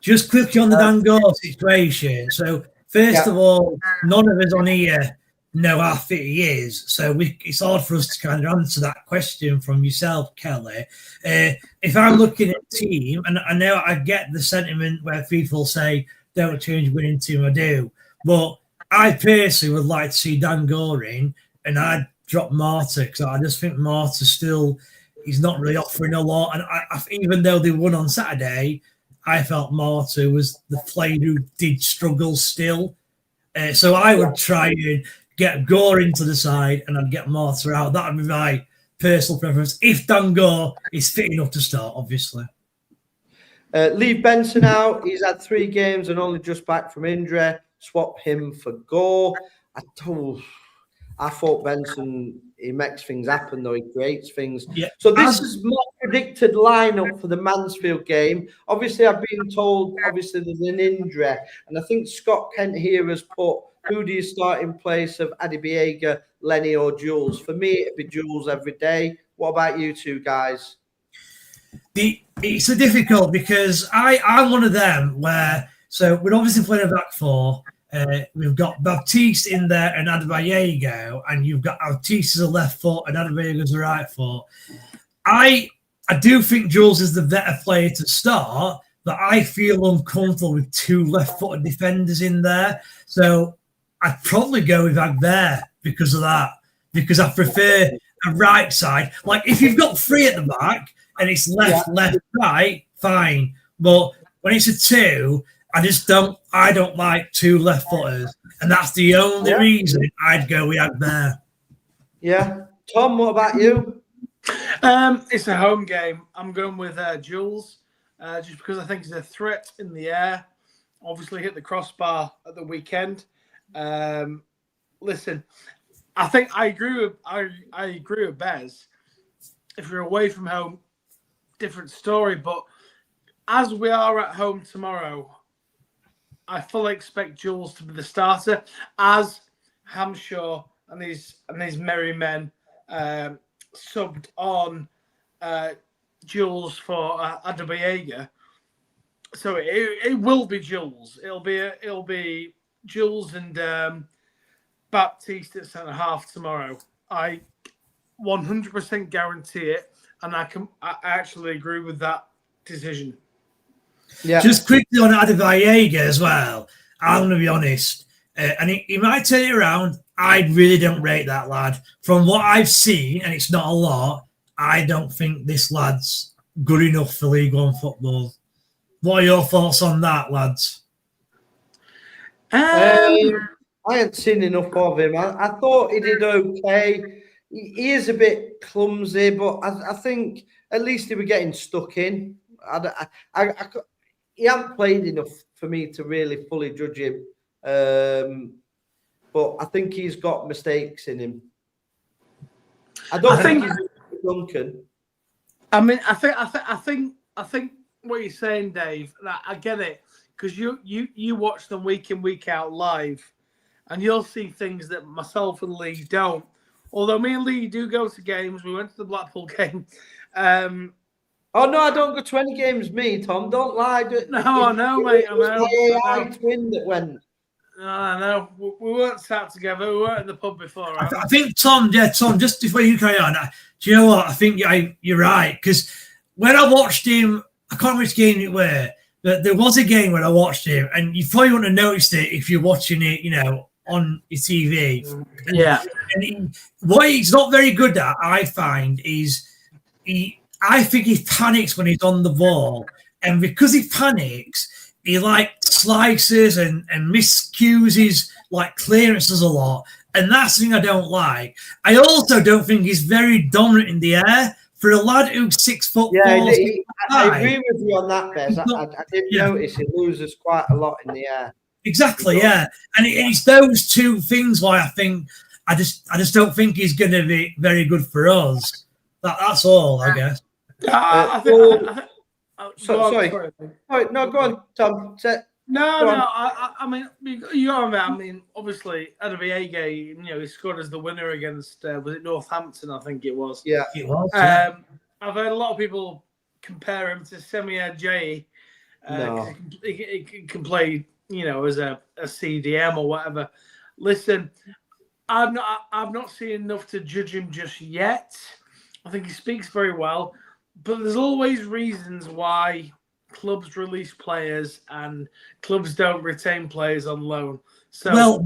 Just quickly on the Dango situation. So, first of all, none of us on here know how fit he is. So, it's hard for us to kind of answer that question from yourself, Kelly. If I'm looking at the team, and I know I get the sentiment where people say, don't change winning team, I do. But I personally would like to see Dango in, and I'd drop Marta, because I just think Marta still, he's not really offering a lot. And even though they won on Saturday, I felt Marta was the player who did struggle still. So I would try and get Gore into the side and I'd get Marta out. That would be my personal preference. If Dango is fit enough to start, obviously. Leave Benson out. He's had 3 games and only just back from injury. Swap him for Gore. I thought Benson, he makes things happen, though. He creates things. Yeah. So this is my predicted lineup for the Mansfield game. Obviously, I've been told, there's an injury. And I think Scott Kent here has put, who do you start in place of Adibiega, Lenny or Jules? For me, it'd be Jules every day. What about you two guys? It's a difficult, because I'm one of them where, so we're obviously playing a back 4. We've got Baptiste in there and Adebayo, and you've got Baptiste as a left foot and Adebayo as a right foot. I do think Jules is the better player to start, but I feel uncomfortable with 2 left-footed defenders in there. So I'd probably go with Agbert because of that, because I prefer a right side. Like, if you've got 3 at the back and it's left, right, fine. But when it's a 2 I don't like two left footers, and that's the only reason I'd go with Agbear. Yeah. Tom, what about you? It's a home game. I'm going with Jules, just because I think he's a threat in the air. Obviously, hit the crossbar at the weekend. Listen, I think I agree with Bez. If you're away from home, different story. But as we are at home tomorrow, I fully expect Jules to be the starter, as Hamshaw and these merry men subbed on Jules for Adebayoga. So it will be Jules. It'll be Jules and Baptiste at centre half tomorrow. I 100% guarantee it, and I actually agree with that decision. Yeah. Just quickly on Adebayoga as well. I'm going to be honest, and he might turn it around. I really don't rate that lad. From what I've seen, and it's not a lot, I don't think this lad's good enough for League One football. What are your thoughts on that, lads? I hadn't seen enough of him. I thought he did okay. He is a bit clumsy, but I think at least he was getting stuck in. He hasn't played enough for me to really fully judge him. But I think he's got mistakes in him. I think he's Duncan. I mean, I think what you're saying, Dave, that I get it, because you watch them week in, week out live, and you'll see things that myself and Lee don't. Although me and Lee do go to games. We went to the Blackpool game. Oh no, I don't go to any games. Me, Tom, don't lie. No, I know, mate. I know. The AI twin that went. No, I know. We weren't sat together. We weren't in the pub before. Right? I think Tom, just before you carry on, do you know what? I think you're right, because when I watched him, I can't remember which game it were, but there was a game when I watched him, and you probably wouldn't have noticed it if you're watching it, on your TV. Yeah. And what he's not very good at, I find, is I think he panics when he's on the ball, and because he panics, he slices and miscues clearances a lot, and that's the thing I don't like. I also don't think he's very dominant in the air for a lad who's 6 foot. Yeah, I agree with you on that, Bez. I did notice he loses quite a lot in the air. Exactly, yeah, and it's those two things why I think I just don't think he's going to be very good for us. That's all, I guess. Sorry. No, go on, Tom. I mean, I mean, obviously, Adebayoga, he scored as the winner against, was it Northampton? I think it was. Yeah, it was. I've heard a lot of people compare him to Semir Jay. No. He can play, as a CDM or whatever. Listen, I've not seen enough to judge him just yet. I think he speaks very well, but there's always reasons why clubs release players and clubs don't retain players on loan. So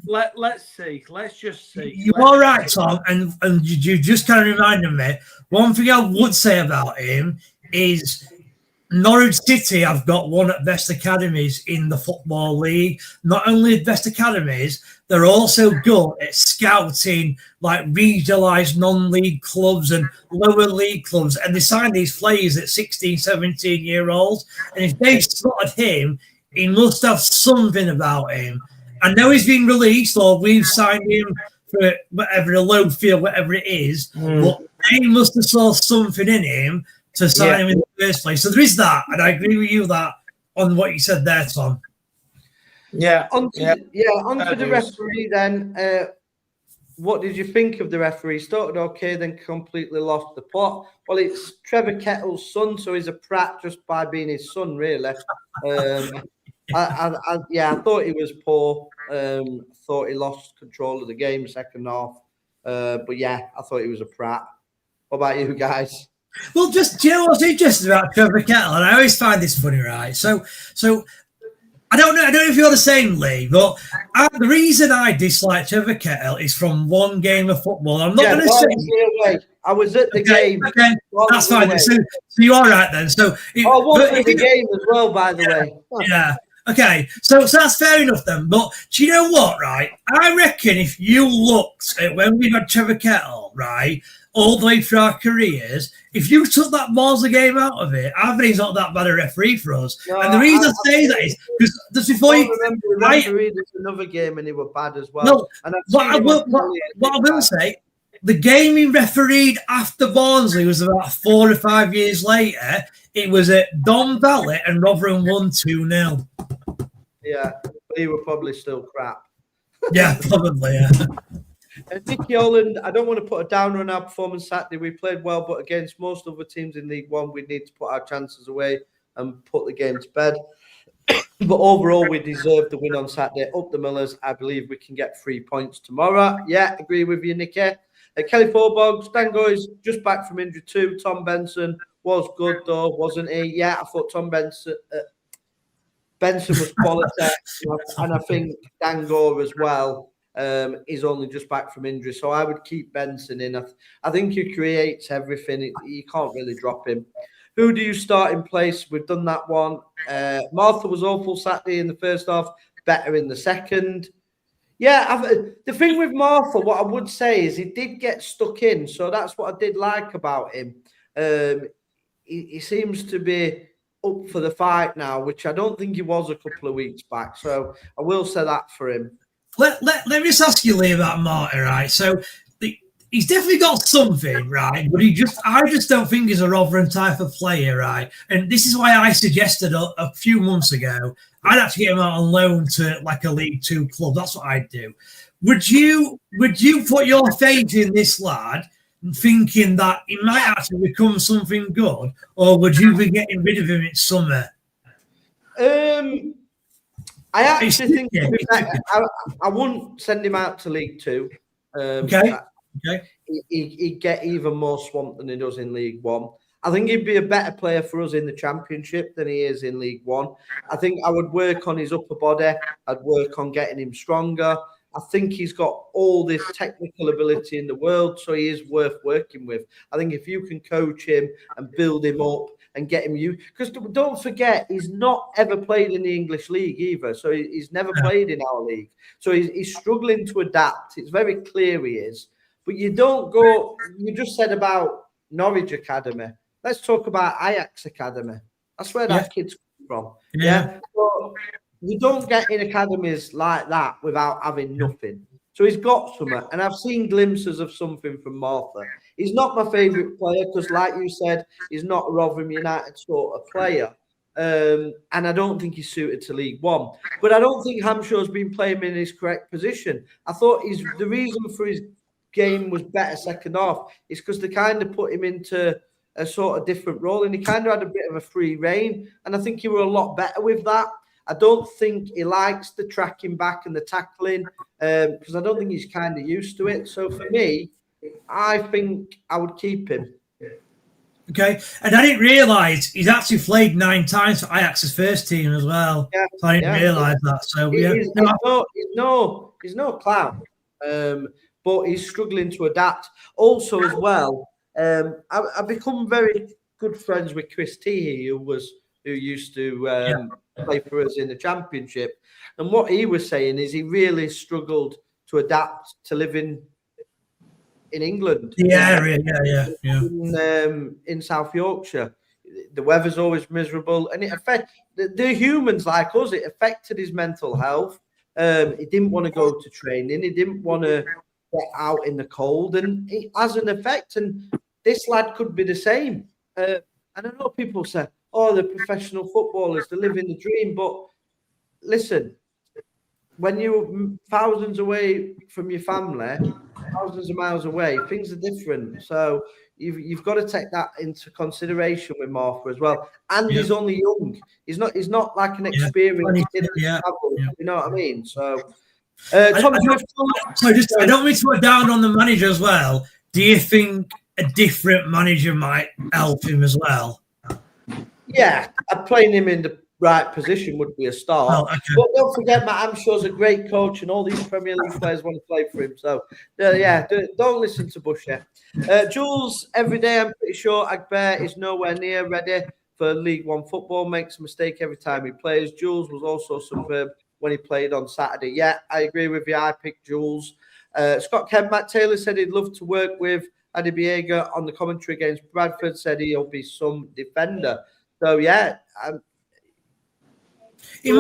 let's see. Let's just see. You're all right, Tom, and you just kind of reminded me. One thing I would say about him is Norwich City have got one of the best academies in the Football League. Not only best academies, they're also good at scouting regionalised non-league clubs and lower league clubs. And they sign these players at 16, 17-year-olds. And if they spotted him, he must have something about him. I know he's been released or we've signed him for whatever, a low field, whatever it is. But they must have saw something in him to sign him in the first place. So there is that, and I agree with you that on what you said there, Tom. Yeah. On to the referee then. What did you think of the referee? Started okay, then completely lost the plot. Well, it's Trevor Kettle's son, so he's a prat just by being his son, really. I thought he was poor. Thought he lost control of the game second half. But yeah, I thought he was a prat. What about you guys? Well, do you know what's interesting about Trevor Kettle? And I always find this funny, right? So I don't know if you're the same, Lee, but the reason I dislike Trevor Kettle is from one game of football. I'm not going to say. I was at the game. Okay, that's fine. So you're all right then. So I was at the game as well, by the way. Yeah. Okay, so that's fair enough then. But do you know what, right? I reckon if you looked at when we've had Trevor Kettle, right, all the way through our careers, if you took that Barnsley game out of it, I think he's not that bad a referee for us. No, and the reason I say that is because just before you... remember there's another game and he was bad as well. No, and what I will say, the game he refereed after Barnsley was about 4 or 5 years later. It was at Don Valley and Rotherham won 2-0. Yeah, but he were probably still crap. Yeah, probably, yeah. Nicky Holland, I don't want to put a downer on our performance Saturday. We played well, but against most other teams in League One, we need to put our chances away and put the game to bed. But overall, we deserve the win on Saturday. Up the Millers. I believe we can get 3 points tomorrow. Yeah, agree with you, Nicky. Kelly Forbogs, Dango is just back from injury too. Tom Benson was good though, wasn't he? Yeah, I thought Tom Benson was quality, and I think Dango as well is only just back from injury. So I would keep Benson in. I think he creates everything. You can't really drop him. Who do you start in place? We've done that one. Martha was awful Saturday in the first half, better in the second. Yeah, the thing with Martha, what I would say is he did get stuck in. So that's what I did like about him. He seems to be up for the fight now, which I don't think he was a couple of weeks back. So I will say that for him. Let me just ask you, Lee, about Martin, right? So he's definitely got something, right? But I just don't think he's a Rotherham type of player, right? And this is why I suggested a few months ago I'd actually get him out on loan to like a League Two club. That's what I'd do. Would you put your faith in this lad, thinking that he might actually become something good, or would you be getting rid of him in summer? I actually think I wouldn't send him out to League Two. Okay. He'd get even more swamped than he does in League One. I think he'd be a better player for us in the Championship than he is in League One. I think I would work on his upper body. I'd work on getting him stronger. I think he's got all this technical ability in the world, so he is worth working with. I think if you can coach him and build him up and get him because don't forget, he's not ever played in the English league either. So he's never played in our league. So he's struggling to adapt. It's very clear he is. But you don't go, you just said about Norwich Academy. Let's talk about Ajax Academy. That's where that kid's from. Yeah. So you don't get in academies like that without having nothing. So he's got something. And I've seen glimpses of something from Martha. He's not my favourite player because, like you said, he's not a Rotherham United sort of player. And I don't think he's suited to League One. But I don't think Hamshaw's been playing him in his correct position. I thought the reason for his game was better second half is because they kind of put him into a sort of different role, and he kind of had a bit of a free rein, and I think he were a lot better with that. I don't think he likes the tracking back and the tackling because I don't think he's kind of used to it. So for me, I think I would keep him. Okay, and I didn't realise he's actually played 9 times for Ajax's first team as well. Yeah, so I didn't realise that. So he's no clown, but he's struggling to adapt. Also, as well, I've become very good friends with Chris Teehee, who used to play for us in the Championship. And what he was saying is he really struggled to adapt to living in England. In South Yorkshire. The weather's always miserable, and it affects the humans like us. It affected his mental health. He didn't want to go to training. He didn't want to get out in the cold, and it has an effect. And this lad could be the same. And I know people say, "Oh, they're professional footballers; they live in the dream." But listen, when you're thousands away from your family, thousands of miles away, things are different. So you've got to take that into consideration with Martha as well. And he's only young. He's not like an experienced kid. You know what I mean? So I don't mean to put down on the manager as well. Do you think a different manager might help him as well? Yeah, playing him in the right position would be a start. Oh, okay. But don't forget, Matt Hamshaw's a great coach, and all these Premier League players want to play for him. So, don't listen to Bushy. Jules, every day I'm pretty sure Agber is nowhere near ready for League One football, makes a mistake every time he plays. Jules was also superb when he played on Saturday. Yeah, I agree with you. I picked Jules. Scott Kemp, Matt Taylor said he'd love to work with Adebiega on the commentary against Bradford, said he'll be some defender. So, yeah. It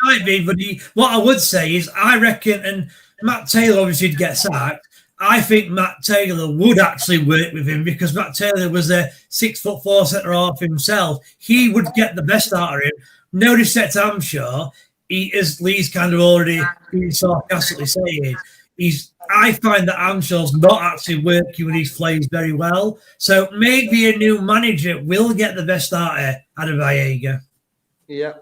might be, but what I would say is I reckon, and Matt Taylor obviously did get sacked, I think Matt Taylor would actually work with him because Matt Taylor was a 6'4" centre-half himself. He would get the best out of him. No disrespect to Amshaw, as Lee's kind of already been sarcastically saying, I find that Amshaw's not actually working with his players very well. So maybe a new manager will get the best out of Adebiega. Yeah.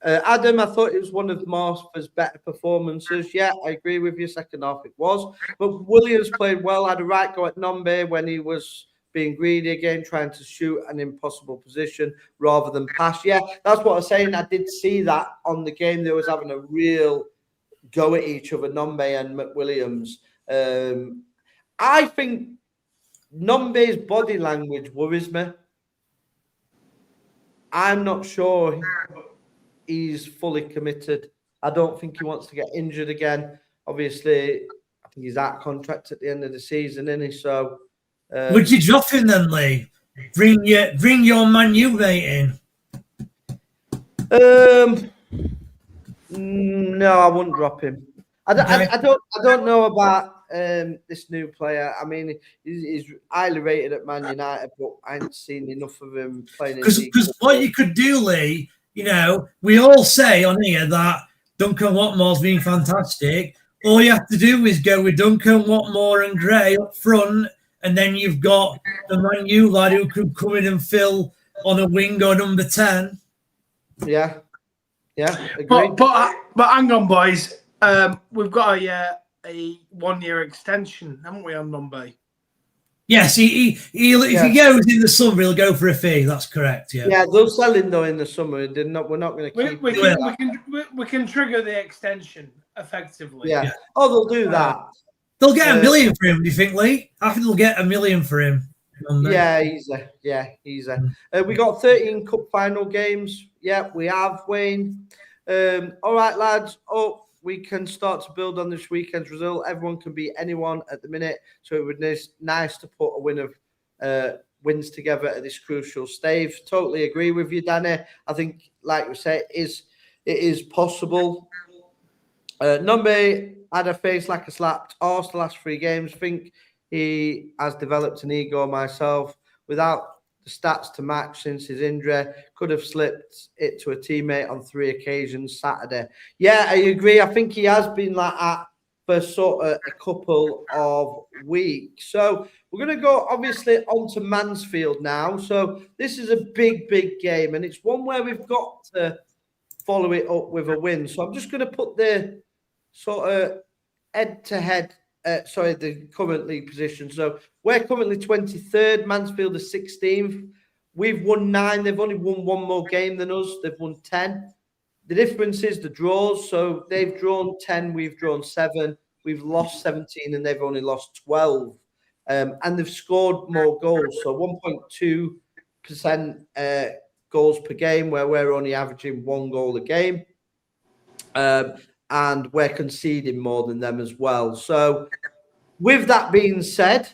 Adam, I thought it was one of Martha's better performances. Yeah, I agree with you. Second half it was. But Williams played well, had a right go at Nombe when he was being greedy again, trying to shoot an impossible position rather than pass. Yeah, that's what I was saying. I did see that on the game. They was having a real go at each other, Nombe and McWilliams. I think Nombe's body language worries me. I'm not sure he's fully committed. I don't think he wants to get injured again. Obviously, I think he's out of contract at the end of the season, isn't he? So, would you drop him then, Lee? Bring your Man U mate in. No, I wouldn't drop him. I don't know about this new player. I mean, he's highly rated at Man United, but I haven't seen enough of him playing. Because what you could do, Lee, we all say on here that Duncan Watmore's been fantastic. All you have to do is go with Duncan Watmore and Gray up front, and then you've got the Man U lad who could come in and fill on a wing or number 10. Yeah. Agreed. But hang on, boys. We've got a 1 year extension, haven't we, on Nombe? Yes, if he goes in the summer, he'll go for a fee. That's correct. Yeah, they'll sell him though in the summer. We're not going to keep. We can trigger the extension effectively. Yeah. Oh, they'll do that. They'll get $1 million for him. Do you think, Lee? I think they'll get $1 million for him. Yeah, easy. We got 13 cup final games. Yeah, we have, Wayne. All right, lads. We can start to build on this weekend's result. Everyone can beat anyone at the minute, so it would be nice to put a win of wins together at this crucial stage. Totally agree with you, Danny. I think, like we say, it is possible. Nombe had a face like a slapped arse the last 3 games. I think he has developed an ego myself without the stats to match since his injury. Could have slipped it to a teammate on 3 occasions Saturday. Yeah, I agree. I think he has been like that for sort of a couple of weeks. So we're going to go obviously on to Mansfield now. So this is a big game, and it's one where we've got to follow it up with a win. So I'm just going to put the sort of head-to-head the current league position. So we're currently 23rd. Mansfield is 16th. We've won 9. They've only won 1 more game than us. They've won 10. The difference is the draws. So they've drawn 10. We've drawn 7. We've lost 17 and they've only lost 12. And they've scored more goals. So 1.2% goals per game, where we're only averaging 1 goal a game. And we're conceding more than them as well. So with that being said,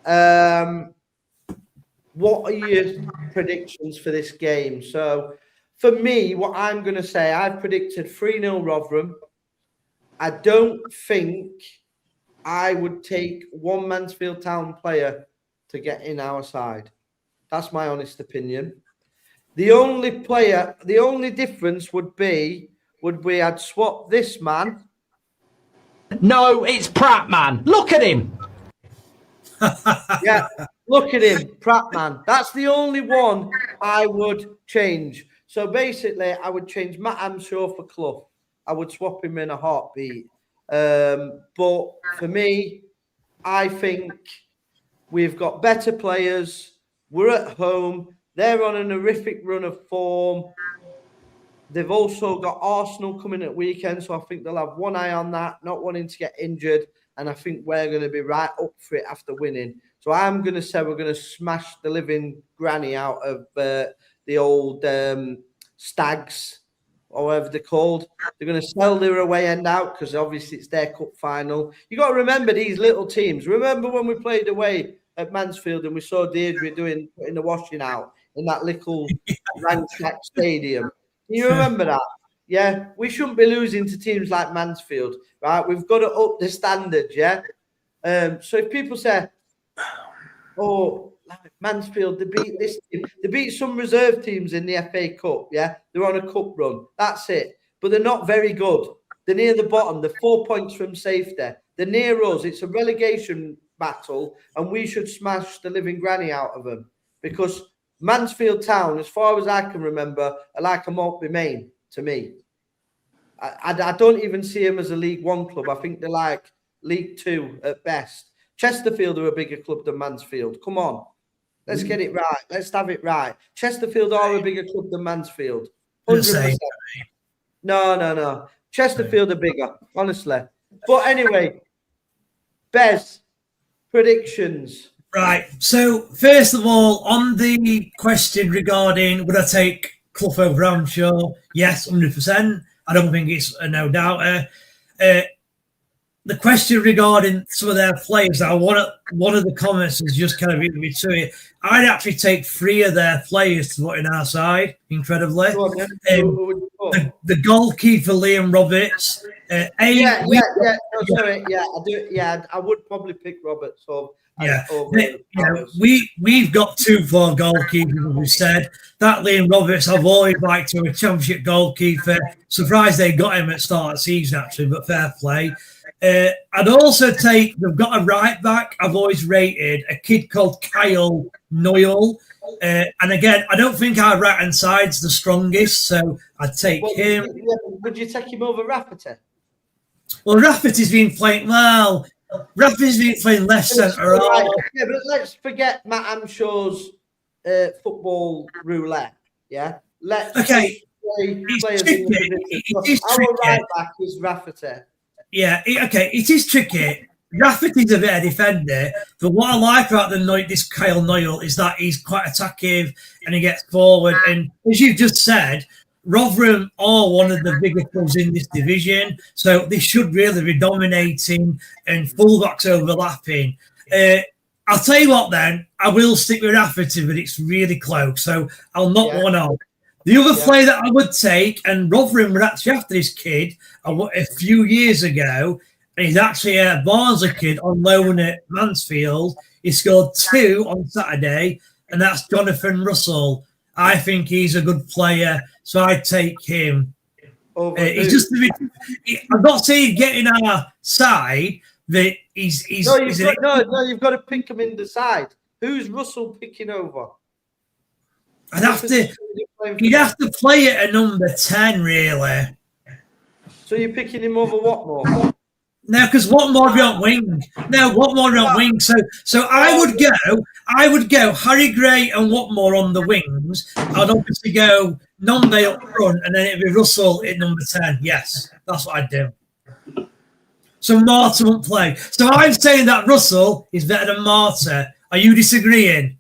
what are your predictions for this game? So for me, what I'm going to say, I've predicted 3-0 Rotherham. I don't think I would take one Mansfield Town player to get in our side. That's my honest opinion. The only difference would be we had swapped this man. No, it's Pratt, man. Look at him. Yeah, look at him, Pratt, man. That's the only one I would change. So basically, I would change Matt Amshaw for Clough. I would swap him in a heartbeat. But for me, I think we've got better players. We're at home. They're on an horrific run of form. They've also got Arsenal coming at weekend, so I think they'll have one eye on that, not wanting to get injured. And I think we're going to be right up for it after winning. So I'm going to say we're going to smash the living granny out of the old Stags, or whatever they're called. They're going to sell their away end out because obviously it's their cup final. You got to remember these little teams. Remember when we played away at Mansfield and we saw Deirdre putting the washing out in that little ransack stadium? Can you remember that? Yeah, we shouldn't be losing to teams like Mansfield, right? We've got to up the standards, yeah? So if people say, oh, like Mansfield, they beat this team. They beat some reserve teams in the FA Cup, yeah? They're on a cup run. That's it. But they're not very good. They're near the bottom. They're 4 points from safety. They're near us. It's a relegation battle, and we should smash the living granny out of them. Because Mansfield Town, as far as I can remember, are like a Maltby Main to me. I don't even see them as a League One club. I think they're like League Two at best. Chesterfield are a bigger club than Mansfield. Come on. Let's get it right. Let's have it right. Chesterfield are a bigger club than Mansfield. 100%. No. Chesterfield are bigger, honestly. But anyway, Bez, predictions. Right. So, first of all, on the question regarding would I take Clough over Ramshaw? Yes, 100%. I don't think it's a no doubter. The question regarding some of their players, one of the comments has just kind of beat me to it. I'd actually take 3 of their players to put in our side, incredibly. The goalkeeper, Liam Roberts. I would probably pick Roberts. We've got 2 for goalkeepers, as we said. That Liam Roberts, I've always liked to a championship goalkeeper. Surprised they got him at the start of the season, actually, but fair play. I'd also take, they've got a right back I've always rated, a kid called Kyle Noyle. And again, I don't think our right hand side's the strongest, so I'd take him. Would you take him over Rafferty? Well, Rafferty's been playing well. Rafferty's been playing left centre. Right. Yeah, but let's forget Matt Amshaw's football roulette. Yeah, let's play players in the position. Our right back is Rafferty. Yeah, it is tricky. Rafferty's a better defender, but what I like about this Kyle Noyle is that he's quite attacking and he gets forward. And as you've just said, Rotherham are one of the bigger clubs in this division, so they should really be dominating and fullbacks overlapping. I'll tell you what then, I will stick with Rafferty, but it's really close, so I'll knock one off. The other player that I would take, and Rotherham were actually after this kid a few years ago, and he's actually a Barnsley kid on loan at Mansfield. He scored 2 on Saturday, and that's Jonathan Russell. I think he's a good player, so I'd take him. He's just a bit, I'm not saying get in our side, but he's you've got to pick him in the side. Who's Russell picking over? You'd have to play it at number 10, really. So you're picking him over Watmore? No, because Watmore on wing. Watmore on wing. So I would go Harry Gray and Watmore on the wings. I'd obviously go Nombe up front, and then it'd be Russell at number 10. Yes, that's what I'd do. So Marta won't play. So I'm saying that Russell is better than Marta. Are you disagreeing?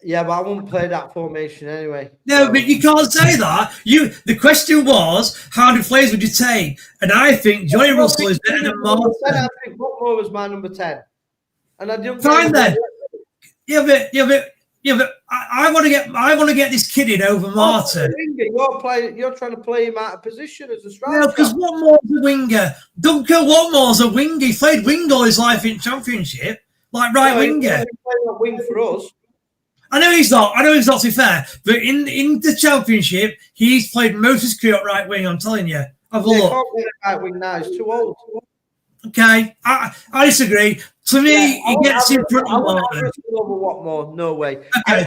Yeah, but I won't play that formation anyway. No, but you can't say that. The question was, how many players would you take? And I think Johnny Russell is better than Martin. I think Watmore was my number 10. And I didn't. Fine then. Yeah, but I want to get this kid in over Martin. You're trying to play him out of position as a striker. No, because Watmore's a winger. Duncan Watmore's a winger. He played wing all his life in Championship, like winger. He's playing that wing for us. I know he's not to be fair, but in the Championship, he's played most of his career at right wing. I'm telling you. Have a look. He can't play right wing now. He's too old. Okay, I disagree. To me, he gets in front of Martin. Over Watmore, no way. Okay,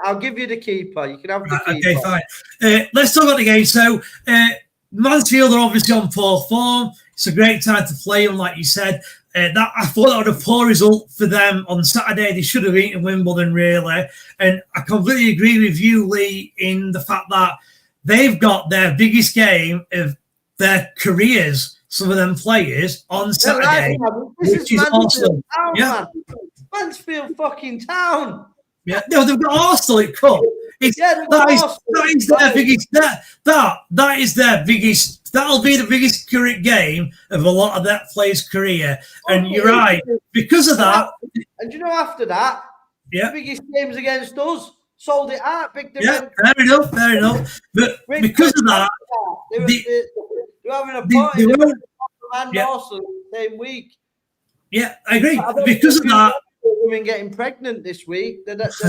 I'll give you the keeper. You can have the keeper. Okay, fine. Let's talk about the game. So, Mansfield are obviously on poor form. It's a great time to play them, like you said. I thought that was a poor result for them on Saturday. They should have beaten Wimbledon, really. And I completely agree with you, Lee, in the fact that they've got their biggest game of their careers, some of them players, on Saturday, This which is is Mansfield awesome. Town, Yeah. man. Mansfield fucking Town. Yeah, no, they've got Arsenal at Cup. That is their biggest. That is their biggest. That'll be the biggest game of a lot of that player's career. And you're right, because of that. And you know, after that, the biggest games against us sold it out. Big fair enough. But because of that, they're having a party and Arsenal the same week. Yeah, I agree. Because of that, women getting pregnant this week. Because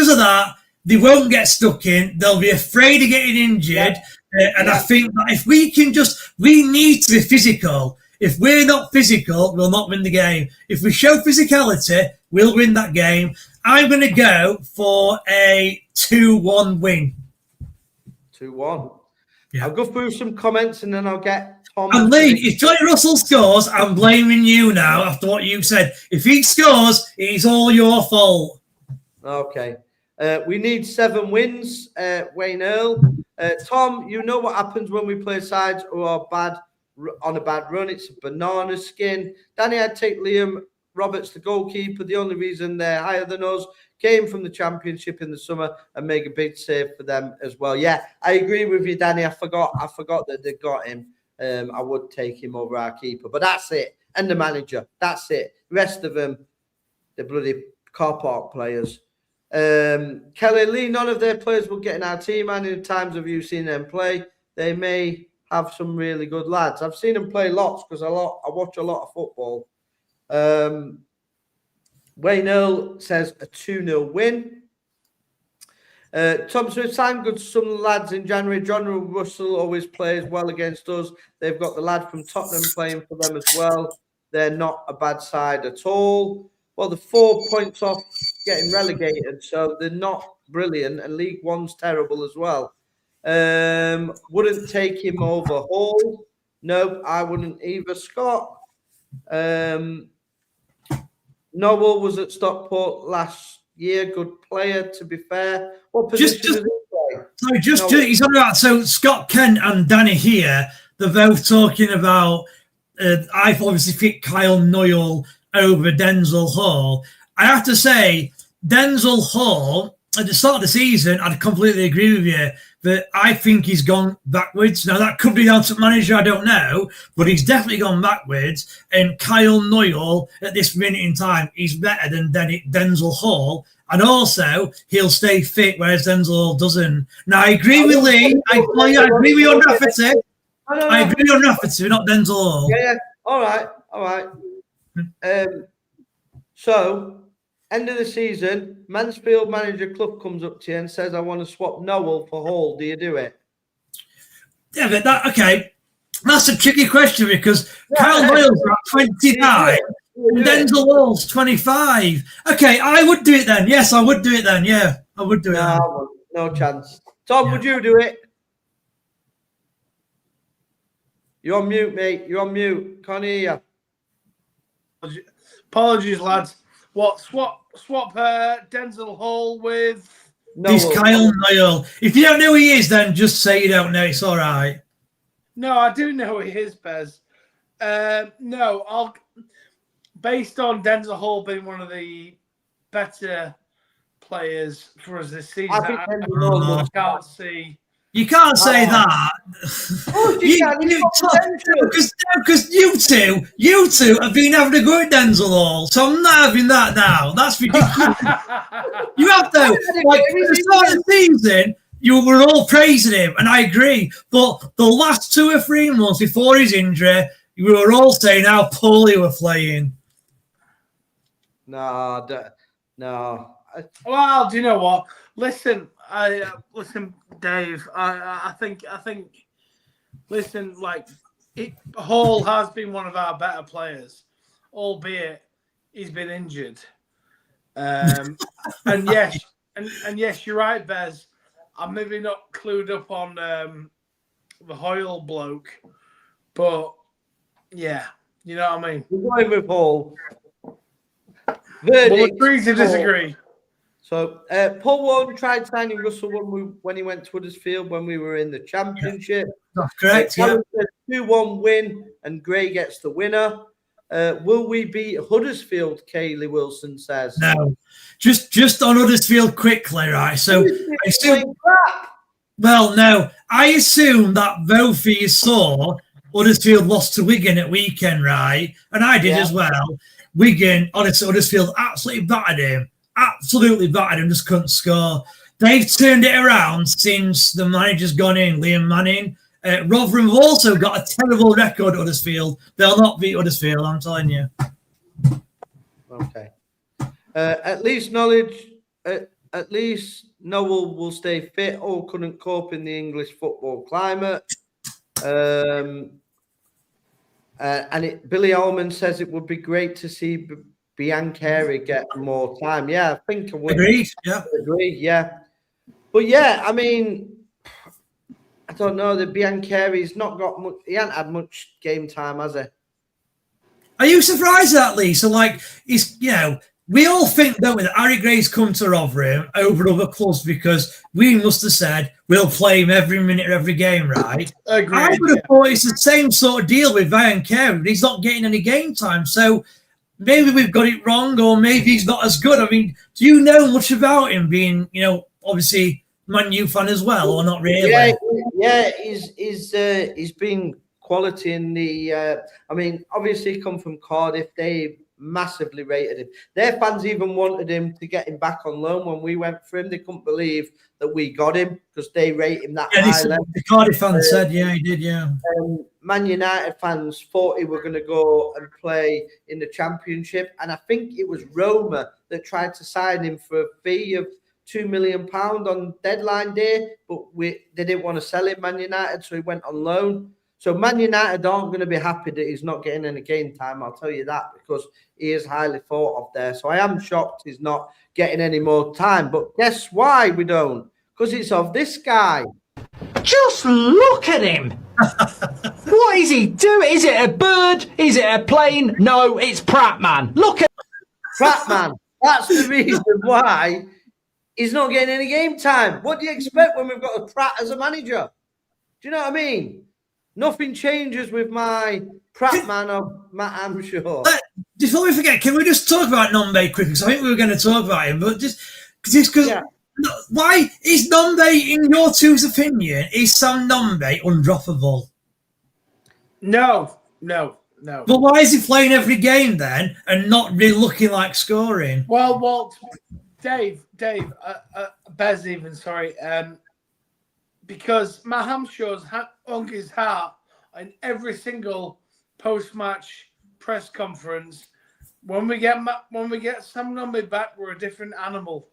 of that, they won't get stuck in. They'll be afraid of getting injured. I think that if we need to be physical. If we're not physical, we'll not win the game. If we show physicality, we'll win that game. I'm going to go for a 2-1 win. 2-1. Yeah. I'll go through some comments and then I'll get Tom. And Lee, if Johnny Russell scores, I'm blaming you now after what you said. If he scores, it's all your fault. Okay. We need 7 wins, Wayne Earl. Tom, you know what happens when we play sides who are bad on a bad run. It's a banana skin. Danny, I'd take Liam Roberts, the goalkeeper. The only reason they're higher than us came from the championship in the summer and make a big save for them as well. Yeah, I agree with you, Danny. I forgot that they got him. I would take him over our keeper, but that's it. And the manager, that's it. The rest of them, the bloody car park players. Kelly Lee, none of their players will get in our team. And in times of you seen them play, they may have some really good lads. I've seen them play lots because I watch a lot of football. Wayne Earl says a 2-0 win. Tom Smith signed good some lads in January. John Russell always plays well against us. They've got the lad from Tottenham playing for them as well. They're not a bad side at all. Well, the 4 points off getting relegated, so they're not brilliant. And League One's terrible as well. Wouldn't take him over Hall. No, I wouldn't either. Scott. Noble was at Stockport last year. Good player, to be fair. What position does he play? He's on about. So Scott Kent and Danny here, they're both talking about. I've obviously picked Kyle Noyle over Denzel Hall. I have to say, Denzel Hall at the start of the season, I'd completely agree with you. But I think he's gone backwards. Now, that could be down to manager, I don't know, but he's definitely gone backwards. And Kyle Noyle, at this minute in time, he's better than Denzel Hall. And also, he'll stay fit, whereas Denzel Hall doesn't. Now, I agree with Lee. I agree with you on Rafferty. I agree on Rafferty, not Denzel Hall. Yeah. All right. So, end of the season, Mansfield manager Clough comes up to you and says, I want to swap Noel for Hall. Do you do it? Yeah, but that's a tricky question because Kyle Noyle's at 29 and Denzel Hall's 25. Okay, I would do it then. Yes, I would do it then. Yeah, I would do it. No chance. Tom, would you do it? You're on mute, mate. You're on mute. Can't hear you. Apologies, lads. What, swap Denzel Hall with... This Kyle Noyle. If you don't know who he is, then just say you don't know. It's all right. No, I do know who he is, Bez. Based on Denzel Hall being one of the better players for us this season, I can't see... You can't say that. Because you two have been having a go at Denzel Hall, so I'm not having that now. That's ridiculous. You have though. Like at the start of the season, you were all praising him, and I agree. But the last 2 or 3 months before his injury, you were all saying how poorly we're playing. No. Well, do you know what? Listen, Dave. I think. Listen, Hall has been one of our better players, albeit he's been injured. And yes, you're right, Bez. I'm maybe not clued up on the Hoyle bloke, but yeah, you know what I mean. We're going with Hall. We'll agree to disagree. So Paul Warden tried signing Russell when he went to Huddersfield when we were in the Championship. That's correct. Yeah. 2-1 win, and Gray gets the winner. Will we beat Huddersfield? Kaylee Wilson says. No, just on Huddersfield quickly, right? So I assume. Well, no, I assume that both of you saw Huddersfield lost to Wigan at weekend, right? And I did as well. Wigan, honestly, Huddersfield absolutely battered him. Just couldn't score. They've turned it around since the manager's gone in, Liam Manning. Rotherham have also got a terrible record, Huddersfield. They'll not beat Huddersfield, I'm telling you. Okay. At least Noel will stay fit or couldn't cope in the English football climate. Billy Allman says it would be great to see Biancheri get more time. Yeah, I think I would agree. Yeah. But yeah, I mean, I don't know. The Biancheri's not got much. He hasn't had much game time, has he? Are you surprised at that, Lee? So, we all think, don't we, that Harry Gray's come to Rotherham over other clubs because we must have said we'll play him every minute of every game, right? Agreed. I would have thought it's the same sort of deal with Biancheri, but he's not getting any game time. So maybe we've got it wrong, or maybe he's not as good. I mean, do you know much about him being, obviously Man U fan as well, or not really? Yeah, he's been quality in the. Obviously, he come from Cardiff. They massively rated him. Their fans even wanted him to get him back on loan when we went for him. They couldn't believe that we got him because they rate him that high. The Cardiff fans said, he did, yeah. Man United fans thought he were going to go and play in the Championship, and I think it was Roma that tried to sign him for a fee of £2 million on deadline day, but they didn't want to sell him, Man United, so he went on loan. So Man United aren't going to be happy that he's not getting any game time, I'll tell you that, because he is highly thought of there. So I am shocked he's not getting any more time. But guess why we don't? Because it's of this guy. Just look at him. What is he doing? Is it a bird? Is it a plane? No, it's Pratt Man. Look at Pratt Man. That's the reason why he's not getting any game time. What do you expect when we've got a Pratt as a manager? Do you know what I mean? Nothing changes with my Pratt Man of Matt Hamshaw. Before we forget, can we just talk about Nombe quickly? Because I think we were going to talk about him, but just because why is Nombe, in your two's opinion, is Sam Nombe undroppable? No. But why is he playing every game then and not really looking like scoring? Well, Dave, Bez even, sorry, because Matt Hamshaw's hung his heart in every single post-match press conference. When we get Sam Nombe back, we're a different animal.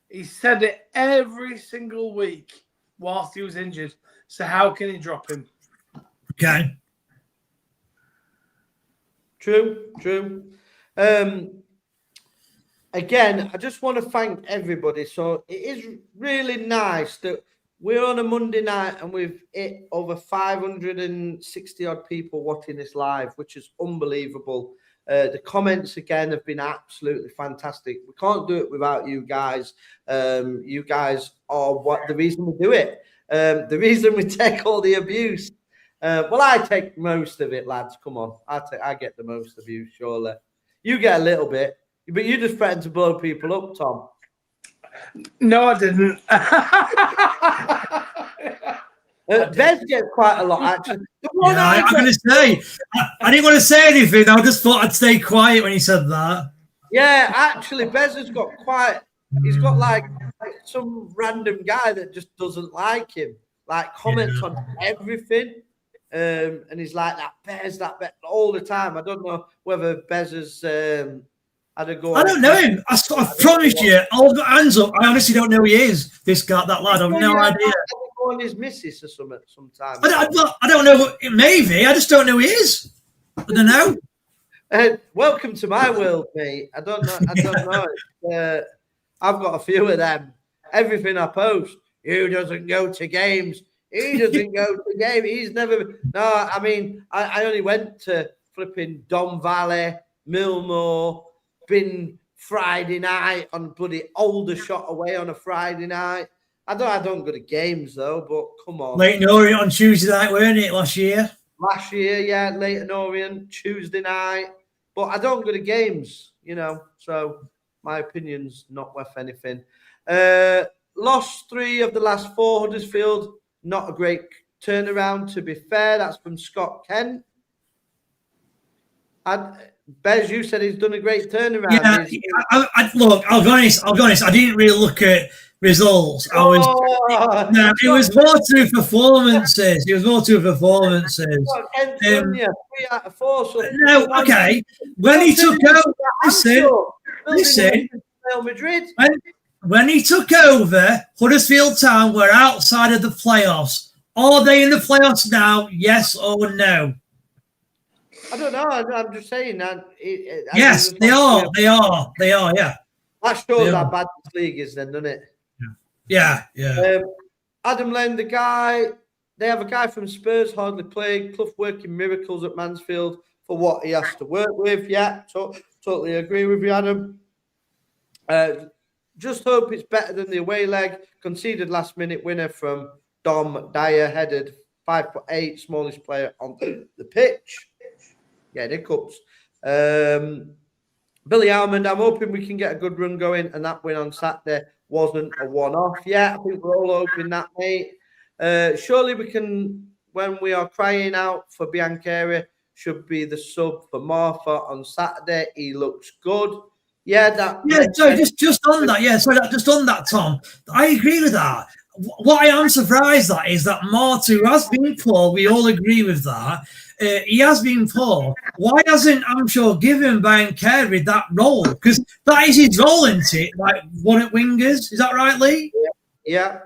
He said it every single week whilst he was injured. So how can he drop him? Okay. True. Again, I just want to thank everybody. So it is really nice that we're on a Monday night and we've hit over 560 odd people watching this live, which is unbelievable. The comments again have been absolutely fantastic. We can't do it without you guys. You guys are the reason we do it. The reason we take all the abuse. Well, I take most of it, lads. Come on, I get the most of you, surely. You get a little bit, but you just threaten to blow people up, Tom. No, I didn't. Bez gets quite a lot, actually. I'm going to say, I didn't want to say anything. I just thought I'd stay quiet when he said that. Yeah, actually, Bez has got he's got like some random guy that just doesn't like him, like comments on everything. And he's like, that Bez all the time. I don't know whether Bez has had a go. I don't know him. I promise you, I'll put hands up. I honestly don't know who he is. This guy, that lad, I've no idea. On his missus or something sometimes. I don't know. Maybe I just don't know who he is. I don't know. Welcome to my world, mate. I don't know. I've got a few of them. Everything I post, who doesn't go to games? He doesn't go to games. He's never. No, I mean, I only went to flipping Don Valley, Millmore, been Friday night on bloody Aldershot away on a Friday night. I don't go to games though, but come on. Leighton Orient on Tuesday night, weren't it, last year? Last year, yeah, Leighton Orient, Tuesday night. But I don't go to games, so my opinion's not worth anything. Lost 3 of the last 4, Huddersfield. Not a great turnaround, to be fair. That's from Scott Kent. Bez, you said he's done a great turnaround. Yeah, look, I'll be honest. I didn't really look at results. It was more to performances. It was more to performances. 3 out of 4. So no, okay. When he took over, listen. Real Madrid. When he took over, Huddersfield Town were outside of the playoffs. Are they in the playoffs now? Yes or no? I don't know. I'm just saying that. Yes, they are. They are. Yeah. That shows how bad this league is, then, doesn't it? Yeah. Adam Lane, they have a guy from Spurs hardly played. Clough working miracles at Mansfield for what he has to work with. Yeah, totally agree with you, Adam. Just hope it's better than the away leg. Conceded last minute winner from Dom Dyer, headed 5'8", smallest player on the pitch. Yeah, the cups. Billy Almond, I'm hoping we can get a good run going, and that win on Saturday wasn't a one-off. Yeah, I think we're all hoping that, mate. Surely we can, when we are crying out for Biancheri, should be the sub for Martha on Saturday. He looks good. Just on that. Yeah, just on that, Tom. I agree with that. What I am surprised at is that Martu has been poor. We all agree with that. He has been poor. Why hasn't Amshaw given Biancheri that role? Because that is his role, isn't it? Like one at wingers. Is that right, Lee? Yeah.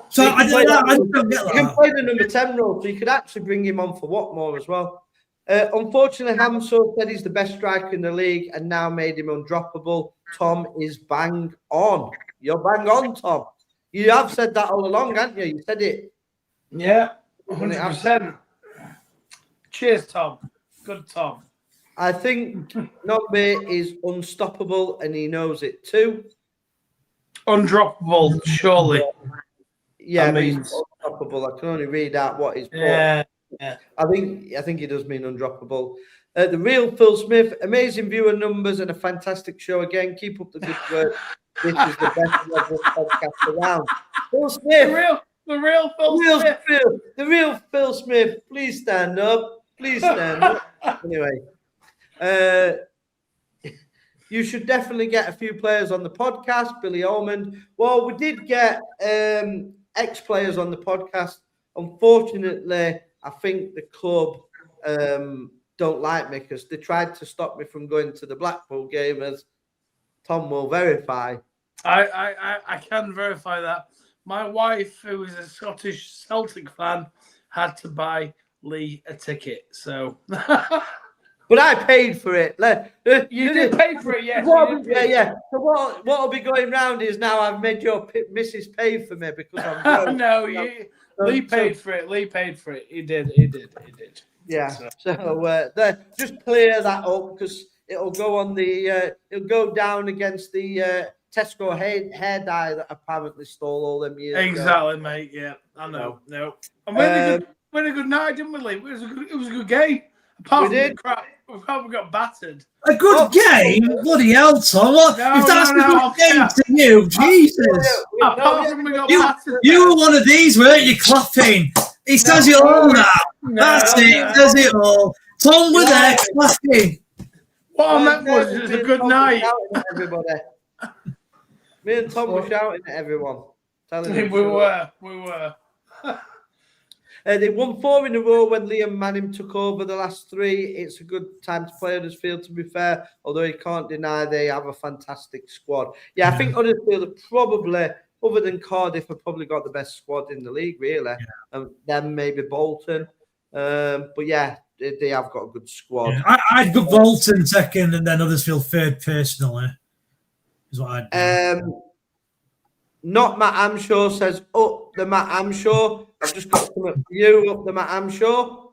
So I don't get that. He can play the number 10 role, so you could actually bring him on for Watmore as well. Unfortunately, Hamso said he's the best striker in the league and now made him undroppable. Tom is bang on. You're bang on, Tom. You have said that all along, haven't you? You said it. Yeah, 100%. Cheers, Tom. Good, Tom. I think Nogbe is unstoppable and he knows it too. Undroppable, surely. Yeah, he's unstoppable. I can only read out what he's put. Yeah. I think he does mean undroppable. The real Phil Smith, amazing viewer numbers and a fantastic show again. Keep up the good work. This is the best level podcast around. Phil Smith. The real Phil Smith. The real Phil Smith. Please stand up. Anyway, you should definitely get a few players on the podcast. Billy Almond. Well, we did get ex-players on the podcast. Unfortunately, I think the club don't like me because they tried to stop me from going to the Blackpool game, as Tom will verify. I can verify that. My wife, who is a Scottish Celtic fan, had to buy Lee a ticket. So, but I paid for it. You did pay for it, yes. Yeah. So what will be going round is now I've made your missus pay for me because I'm broke. No, Lee paid for it. Lee paid for it. He did. Yeah. So just clear that up because it'll go on the. It'll go down against the Tesco hair dye that apparently stole all them years. Exactly, ago. Mate. Yeah, I know. No. And we had a good night, didn't we, Lee? It was a good game. Apart from the crap, we got battered. A good game? Bloody hell, Tom. If that's a good game to you, Jesus. Apart from we got battered. You were one of these, weren't you, clapping? He says it all now. That's it. He says it all. Tom were there clapping. What I meant was it was a good night. Everybody. Me and Tom were shouting at everyone. We were. They won 4 in a row when Liam Manning took over the last 3. It's a good time to play Huddersfield, to be fair, although you can't deny they have a fantastic squad. Yeah, I think Huddersfield have probably, other than Cardiff, have probably got the best squad in the league, really. Then maybe Bolton. But yeah, they have got a good squad. Yeah. I'd go Bolton second and then Huddersfield third, personally. Is what I'd do. Not Matt Amshaw says up the Matt Amshaw. I've just got some up for you, up the Matt Amshaw.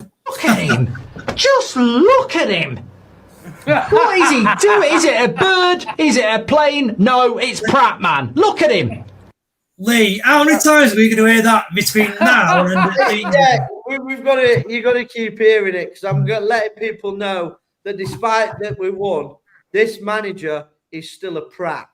Look at him. Just look at him. What is he doing? Is it a bird? Is it a plane? No, it's Pratt, man. Look at him. Lee, how many times are we going to hear that between now and the season? Yeah, we've got to. You got to keep hearing it because I'm letting people know that despite that we won, this manager is still a prat.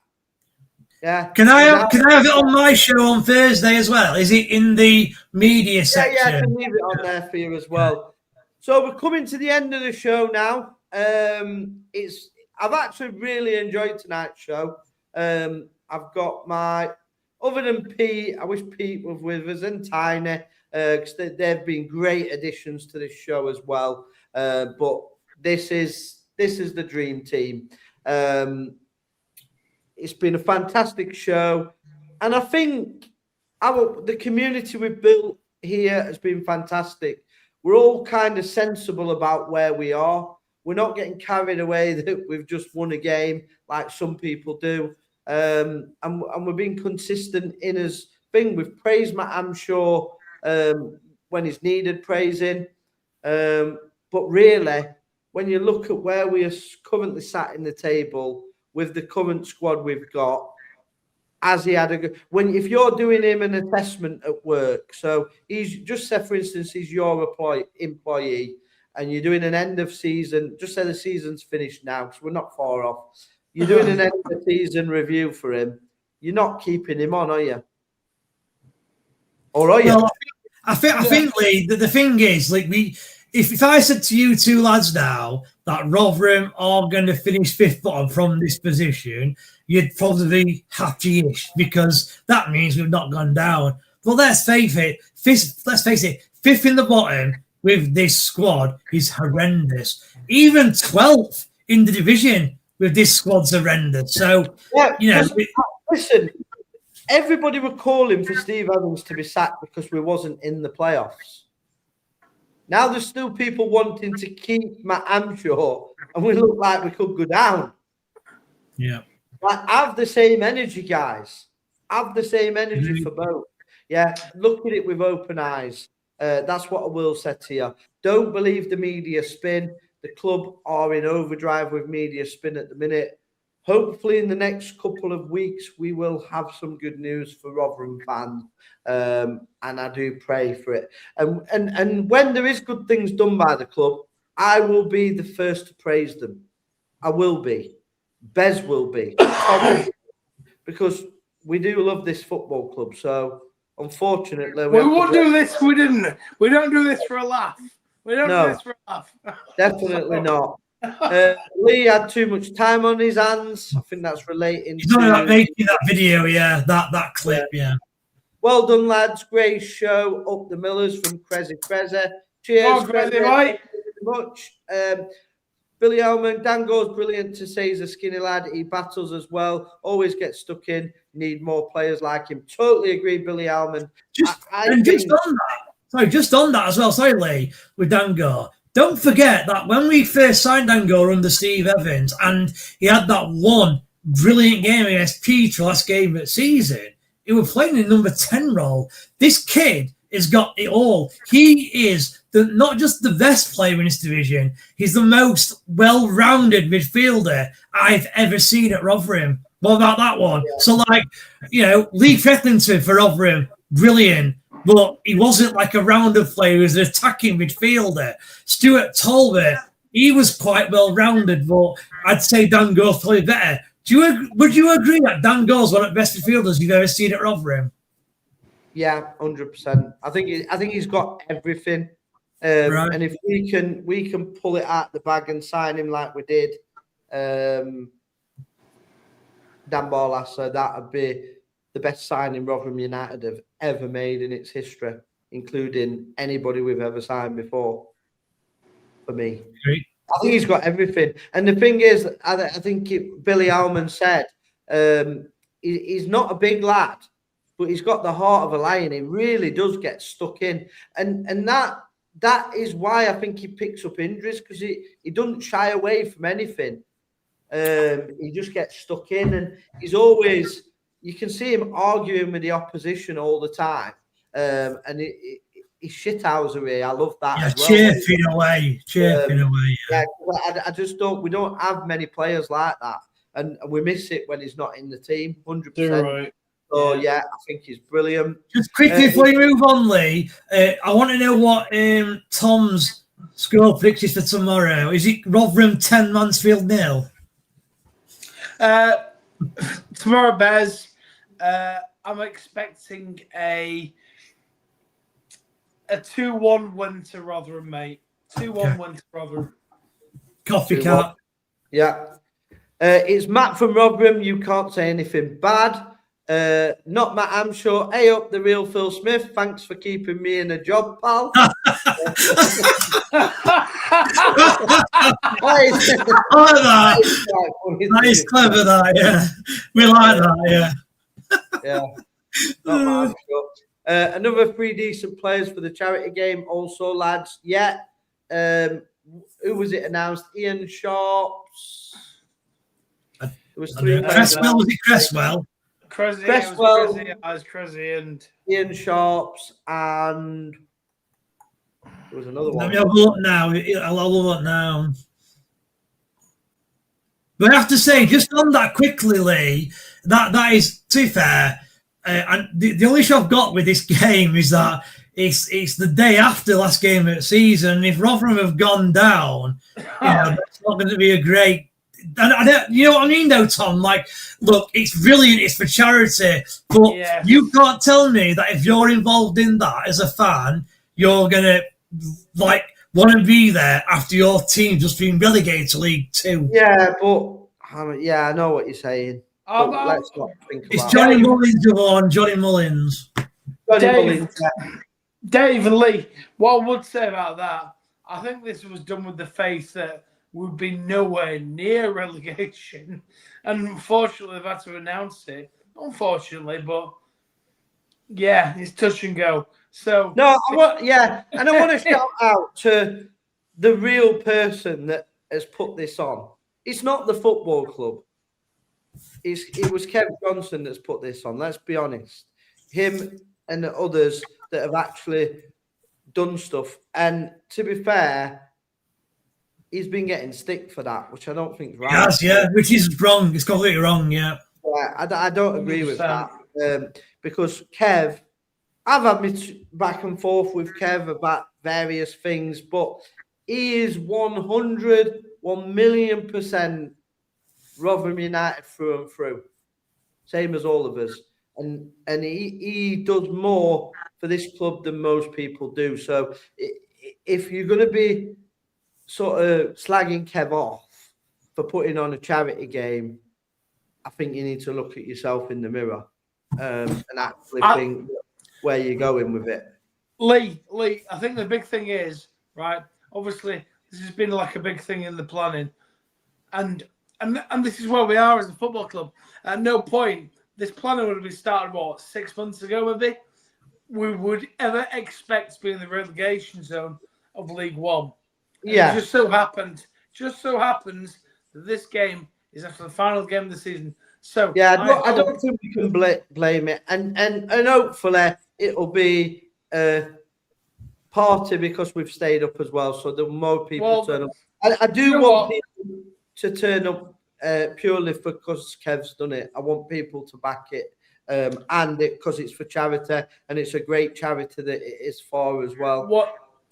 Yeah. Can I have it on my show on Thursday as well? Is it in the media section? Yeah, I can leave it on there for you as well. So we're coming to the end of the show now. I've actually really enjoyed tonight's show. I've got other than Pete, I wish Pete was with us, and Tiny, because they've been great additions to this show as well. But this is the dream team. It's been a fantastic show, and I think the community we've built here has been fantastic. We're all kind of sensible about where we are. We're not getting carried away that we've just won a game like some people do. And we're being consistent in his thing. We've praised Matt Amshaw when he's needed praising. But really, when you look at where we are currently sat in the table with the current squad we've got, as he had if you're doing him an assessment at work, so he's just said, for instance, he's your employee, and you're doing an end of season, just say the season's finished now, because we're not far off. You're doing an end of season review for him. You're not keeping him on, are you? Or are you? Well, I think, Lee, the thing is, like, if I said to you two lads now that Rotherham are going to finish fifth bottom from this position, you'd probably be happy-ish because that means we've not gone down. But let's face it, fifth in the bottom with this squad is horrendous. Even 12th in the division with this squad's horrendous. So, listen, everybody were calling for Steve Evans to be sacked because we wasn't in the playoffs. Now there's still people wanting to keep Matt Amshaw, and we look like we could go down. Yeah. Like, have the same energy, guys. Have the same energy for both. Yeah, look at it with open eyes. That's what I will say to you. Don't believe the media spin. The club are in overdrive with media spin at the minute. Hopefully, in the next couple of weeks, we will have some good news for Rotherham fans, and I do pray for it. And when there is good things done by the club, I will be the first to praise them. I will be. Bez will be. Because we do love this football club. So, unfortunately, we won't do this. We didn't. We don't do this for a laugh. We don't do this for a laugh. Definitely not. Lee had too much time on his hands. I think that's relating He's not making that video, that clip, yeah. Well done, lads. Great show. Up the Millers from Crazy Creze. Cheers, Crazy, mate. Thank you very much. Billy Elman, Dango's brilliant to say he's a skinny lad. He battles as well. Always gets stuck in. Need more players like him. Totally agree, Billy Elman. Just on that as well. Sorry, Lee, with Dango. Don't forget that when we first signed Dango under Steve Evans, and he had that one brilliant game against Peter last game of the season, he was playing in the number 10 role. This kid has got it all. He is not just the best player in this division, he's the most well-rounded midfielder I've ever seen at Rotherham. What about that one? Yeah. So, Lee Fethington for Rotherham, brilliant. But he wasn't like a rounded player. He was an attacking midfielder. Stuart Talbot, he was quite well-rounded, but I'd say Dango's probably better. Would you agree that Dango's one of the best midfielders you've ever seen at Rotherham? Yeah, 100%. I think he's got everything. Right. And if we can pull it out the bag and sign him like we did, Dan Barlasser, that would be the best signing Rotherham United have ever made in its history, including anybody we've ever signed before, for me. Great. I think he's got everything. And the thing is, I think Billy Alman said, he's not a big lad, but he's got the heart of a lion. He really does get stuck in. And that is why I think he picks up injuries, because he doesn't shy away from anything. He just gets stuck in, and he's always... You can see him arguing with the opposition all the time. And shithousery. I love that. Yeah, as well. chirping away. Yeah, I just don't. We don't have many players like that, and we miss it when he's not in the team. 100%. Right. So yeah, I think he's brilliant. Just quickly before you move on, Lee, I want to know what Tom's score predictions for tomorrow. Is it Rotherham 10, Mansfield 0? Tomorrow, Bez, I'm expecting a 2-1 win to Rotherham, mate. 2-1 win to Rotherham. Coffee cup. Yeah. It's Matt from Rotherham. You can't say anything bad. Not Matt Amshaw. Hey up, the real Phil Smith. Thanks for keeping me in a job, pal. Nice, clever that, yeah. We like that, yeah. Not Matt another 3 decent players for the charity game. Also, lads. Yeah. Who was it announced? Ian Sharps. It was 3 Cresswell, was it Cresswell? Cresswell, and Ian Sharps, and there was another one. Let me have a look now. I'll have a look now. But I have to say, just on that quickly, Lee, that is, to be fair, and the only issue I've got with this game is that it's the day after last game of the season. If Rotherham have gone down, it's not going to be a great. I don't, you know what I mean, though, Tom? Like, look, it's brilliant. It's for charity, but you can't tell me that if you're involved in that as a fan, you're gonna want to be there after your team just been relegated to League Two. Yeah, but I know what you're saying. Let's not think about it's Johnny Mullins who won. Johnny Mullins. Dave and Lee, what I would say about that, I think this was done with the faith that we'd be nowhere near relegation. And unfortunately, they've had to announce it. Unfortunately, but yeah, it's touch and go. So no, and I want to shout out to the real person that has put this on. It's not the football club. It was Kev Johnson that's put this on. Let's be honest. Him and the others that have actually done stuff. And to be fair, he's been getting stick for that, which I don't think is right. Yes, yeah, which is wrong. It's completely wrong, yeah. I don't agree with that because Kev, I've had me back and forth with Kev about various things, but he is 1,000,000% Rotherham United through and through, same as all of us, and he does more for this club than most people do. So if you're going to be sort of slagging Kev off for putting on a charity game, I think you need to look at yourself in the mirror and actually think where you're going with it. Lee, I think the big thing is, right, obviously this has been like a big thing in the planning, and this is where we are as a football club. At no point, this planning would have been started, 6 months ago maybe, we would ever expect to be in the relegation zone of League One. Yeah. It just so happens that this game is after the final game of the season. So yeah, I don't think we can blame it, and hopefully it'll be a party because we've stayed up as well, so there are more people turn up. I do want people to turn up purely because Kev's done it. I want people to back it, and because it's for charity, and it's a great charity that it is for as well.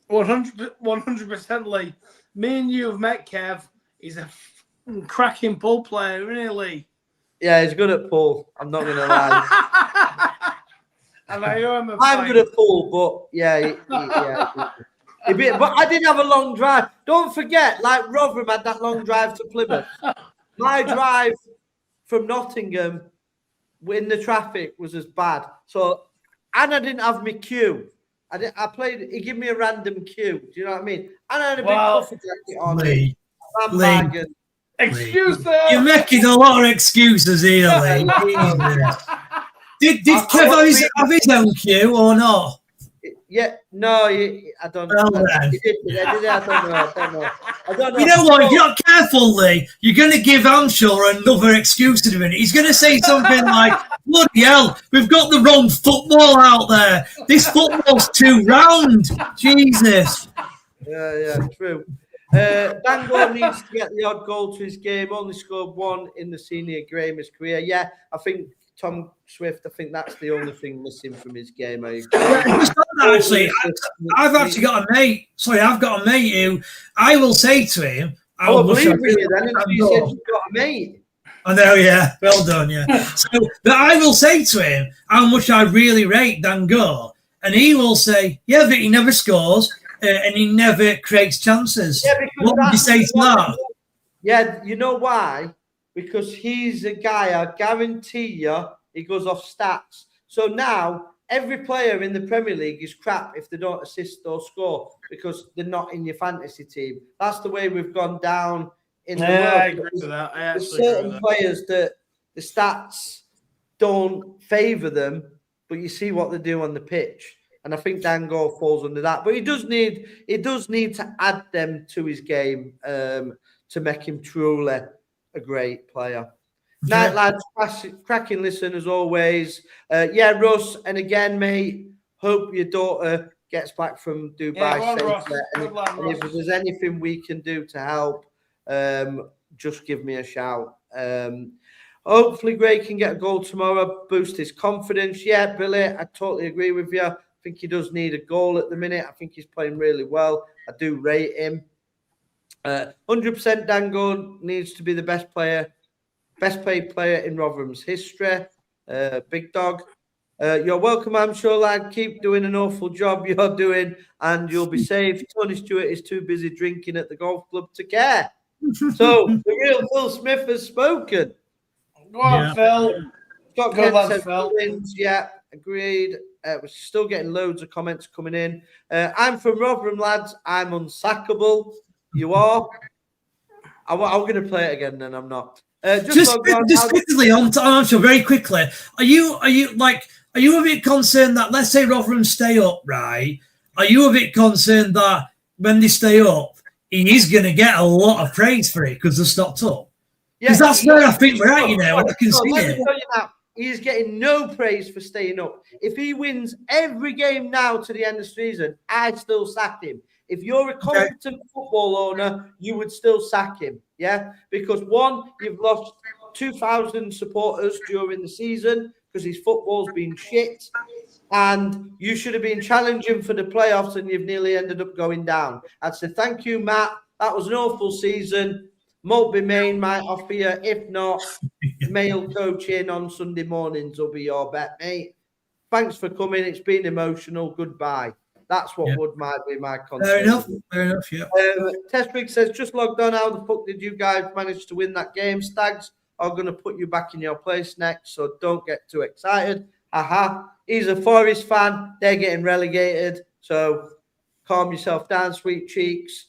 100% Lee. Me and you have met Kev. He's a cracking pool player, isn't he, Lee? Yeah, he's good at pool. I'm not going to lie. And I'm good at pool, but yeah. But I did have a long drive. Don't forget, like Rotherham had that long drive to Plymouth. My drive from Nottingham in the traffic was as bad. So, and I didn't have my cue. I played. He gave me a random cue. Do you know what I mean? And I had a big coffee jacket on. Lee. Excuse me. You're making a lot of excuses here, Lee. Did Kev have his own cue or not? Yeah, no, I don't know. Well, then. I don't know. You know what? If you're not careful, Lee, you're going to give Amshaw another excuse in a minute. He's going to say something like, bloody hell, we've got the wrong football out there. This football's too round. Jesus. Yeah, true. Dango needs to get the odd goal to his game. Only scored one in the senior Graham's career. Yeah, I think Tom Swift, I think that's the only thing missing from his game. Actually, I've actually got a mate. Sorry, I've got a mate who I will say to him, I believe you then until you said you've got a mate. I know, yeah. Well done, yeah. So, but I will say to him how much I really rate Dango, and he will say, yeah, but he never scores and he never creates chances. Yeah, what would you say to that? Yeah, you know why? Because he's a guy, I guarantee you, he goes off stats. So now, every player in the Premier League is crap if they don't assist or score because they're not in your fantasy team. That's the way we've gone down in the world. I agree with that. There's certain players that the stats don't favour them, but you see what they do on the pitch. And I think Dango falls under that. But he does need to add them to his game to make him truly a great player. Night lads, cracking listen as always. Yeah, Russ, and again, mate, hope your daughter gets back from Dubai safely. And if there's anything we can do to help, just give me a shout. Hopefully Gray can get a goal tomorrow, boost his confidence. Yeah, Billy, I totally agree with you. I think he does need a goal at the minute. I think he's playing really well. I do rate him. 100% Dango needs to be the best paid player in Rotherham's history. Big dog. You're welcome, I'm sure, lad. Keep doing an awful job you're doing, and you'll be safe. Tony Stewart is too busy drinking at the golf club to care. So the real Phil Smith has spoken. Go on, Phil. Scott Go Kent on, says, wins. Yeah, agreed. We're still getting loads of comments coming in. I'm from Rotherham, lads. I'm unsackable. You are. I'm going to play it again, then I'm not. Just quickly on Armstrong, very quickly. Are you a bit concerned that, let's say Rotherham stay up, right? Are you a bit concerned that when they stay up, he is going to get a lot of praise for it because they're stopped up? Because that's where I think we're at, you know, and I can see it. He's getting no praise for staying up. If he wins every game now to the end of the season, I'd still sack him. If you're a competent football owner, you would still sack him, yeah? Because one, you've lost 2,000 supporters during the season because his football's been shit, and you should have been challenging for the playoffs and you've nearly ended up going down. I'd say thank you, Matt. That was an awful season. Maltby Main might offer you. If not, male coaching on Sunday mornings will be your bet, mate. Thanks for coming. It's been emotional. Goodbye. That's what might be my concern. Fair enough, yeah. Testrig says, just logged on. How the fuck did you guys manage to win that game? Stags are going to put you back in your place next, so don't get too excited. Aha. He's a Forest fan. They're getting relegated, so calm yourself down, sweet cheeks.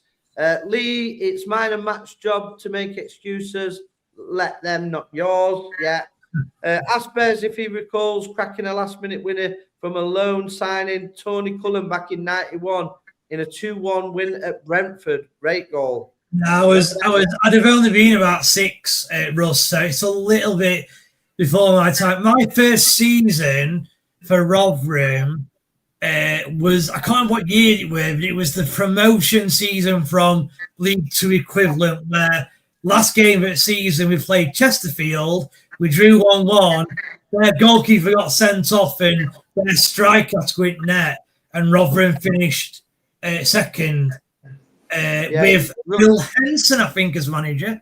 Lee, it's mine and Matt's job to make excuses. Let them, not yours. Yeah. Ask Bears if he recalls cracking a last-minute winner from a loan signing, Tony Cullen, back in 91 in a 2-1 win at Brentford. Great goal. I'd have only been about 6, Russ, so it's a little bit before my time. My first season for Rotherham was, I can't remember what year it was, but it was the promotion season from League 2 equivalent, where last game of the season we played Chesterfield, we drew 1-1, their goalkeeper got sent off and their striker squint net, and Rotherham finished second with Bill Henson, I think, as manager.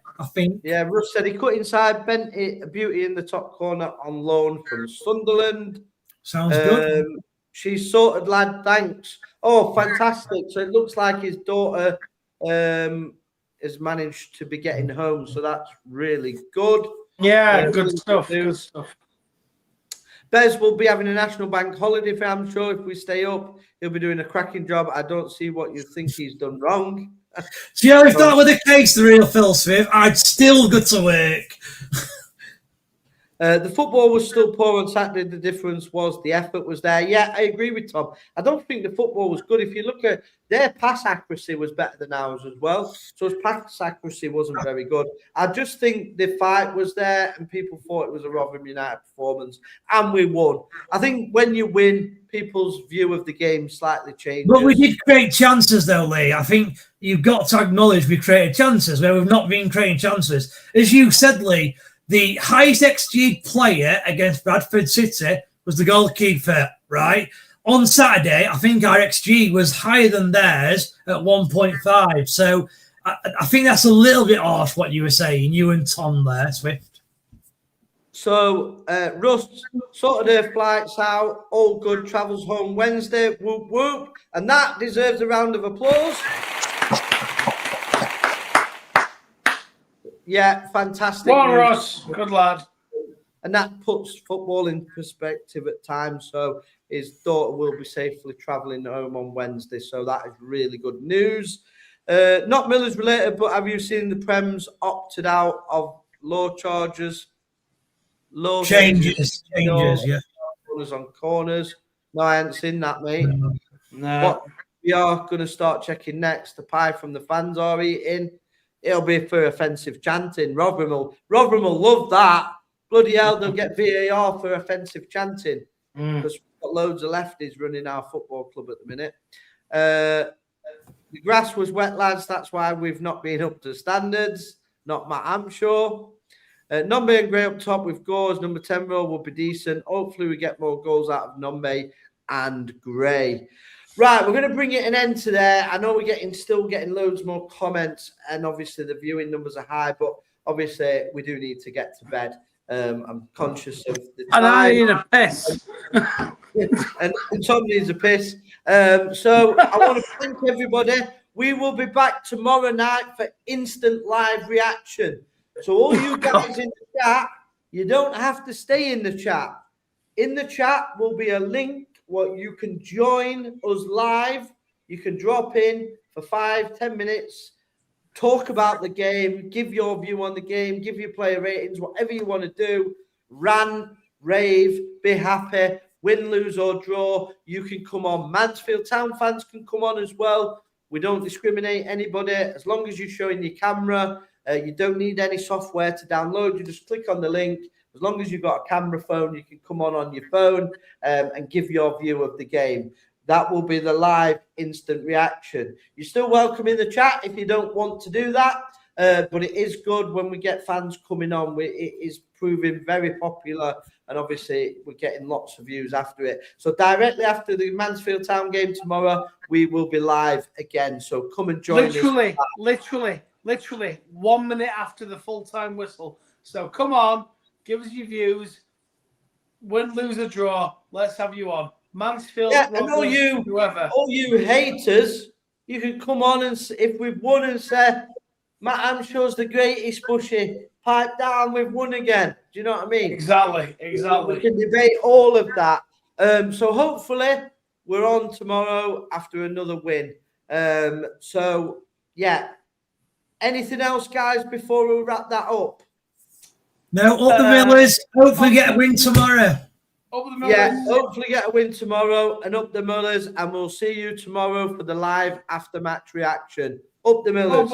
Yeah, Russ said he cut inside, bent it, a beauty in the top corner on loan from Sunderland. Sounds good. She's sorted, lad. Thanks. Oh, fantastic. So it looks like his daughter has managed to be getting home. So that's really good. Yeah, good stuff. Good stuff. Bez will be having a national bank holiday, I'm sure. If we stay up, he'll be doing a cracking job. I don't see what you think he's done wrong. So, yeah, if that were the case, the real Phil Smith, I'd still go to work. The football was still poor on Saturday. The difference was the effort was there. Yeah, I agree with Tom. I don't think the football was good. If you look at their pass accuracy was better than ours as well. So his pass accuracy wasn't very good. I just think the fight was there and people thought it was a Rotherham United performance and we won. I think when you win, people's view of the game slightly changes. But we did create chances though, Lee. I think you've got to acknowledge we created chances where we've not been creating chances. As you said, Lee, the highest XG player against Bradford City was the goalkeeper, right? On Saturday, I think our XG was higher than theirs at 1.5. So I think that's a little bit harsh what you were saying, you and Tom there, Swift. So, Russ, sorted her flights out, all good, travels home Wednesday, whoop, whoop. And that deserves a round of applause. Yeah, fantastic. Go on, Ross. Good lad. And that puts football in perspective at times. So his daughter will be safely travelling home on Wednesday. So that is really good news. Not Miller's related, but have you seen the Prems opted out of law charges? Law Changes, yeah. Corners on corners. No, I haven't seen that, mate. No. What we are going to start checking next, the pie from the fans are eating. It'll be for offensive chanting. Rotherham will love that. Bloody hell, they'll get VAR for offensive chanting because we've got loads of lefties running our football club at the minute. The grass was wet, lads. That's why we've not been up to standards. Not Matt Hampshire. Nombe and Gray up top with goals. Number 10 row will be decent. Hopefully we get more goals out of Nombe and Gray. Right, we're going to bring it an end to there. I know we're still getting loads more comments, and obviously the viewing numbers are high, but obviously we do need to get to bed. I'm conscious of the time. And I need a piss. and Tom needs a piss. So I want to thank everybody. We will be back tomorrow night for instant live reaction. So all you guys in the chat, you don't have to stay in the chat. In the chat will be a link where you can join us live. You can drop in for 5-10 minutes, talk about the game, give your view on the game, give your player ratings, whatever you want to do. Rant, rave, be happy, win, lose or draw. You can come on. Mansfield Town fans can come on as well. We don't discriminate anybody. As long as you're showing your camera, you don't need any software to download. You just click on the link. As long as you've got a camera phone, you can come on your phone and give your view of the game. That will be the live instant reaction. You're still welcome in the chat if you don't want to do that. But it is good when we get fans coming on. It is proving very popular. And obviously, we're getting lots of views after it. So directly after the Mansfield Town game tomorrow, we will be live again. So come and join us. Literally 1 minute after the full-time whistle. So come on. Give us your views. Win, lose, or draw. Let's have you on. Mansfield, yeah, and all you haters, you can come on and if we've won and say, Matt Hampshire's the greatest, Bushy. Pipe down, we've won again. Do you know what I mean? Exactly. We can debate all of that. So hopefully we're on tomorrow after another win. So, yeah. Anything else, guys, before we wrap that up? No, up the Millers. Hopefully get a win tomorrow. Up the Millers. Yeah, hopefully get a win tomorrow and up the Millers. And we'll see you tomorrow for the live after-match reaction. Up the Millers.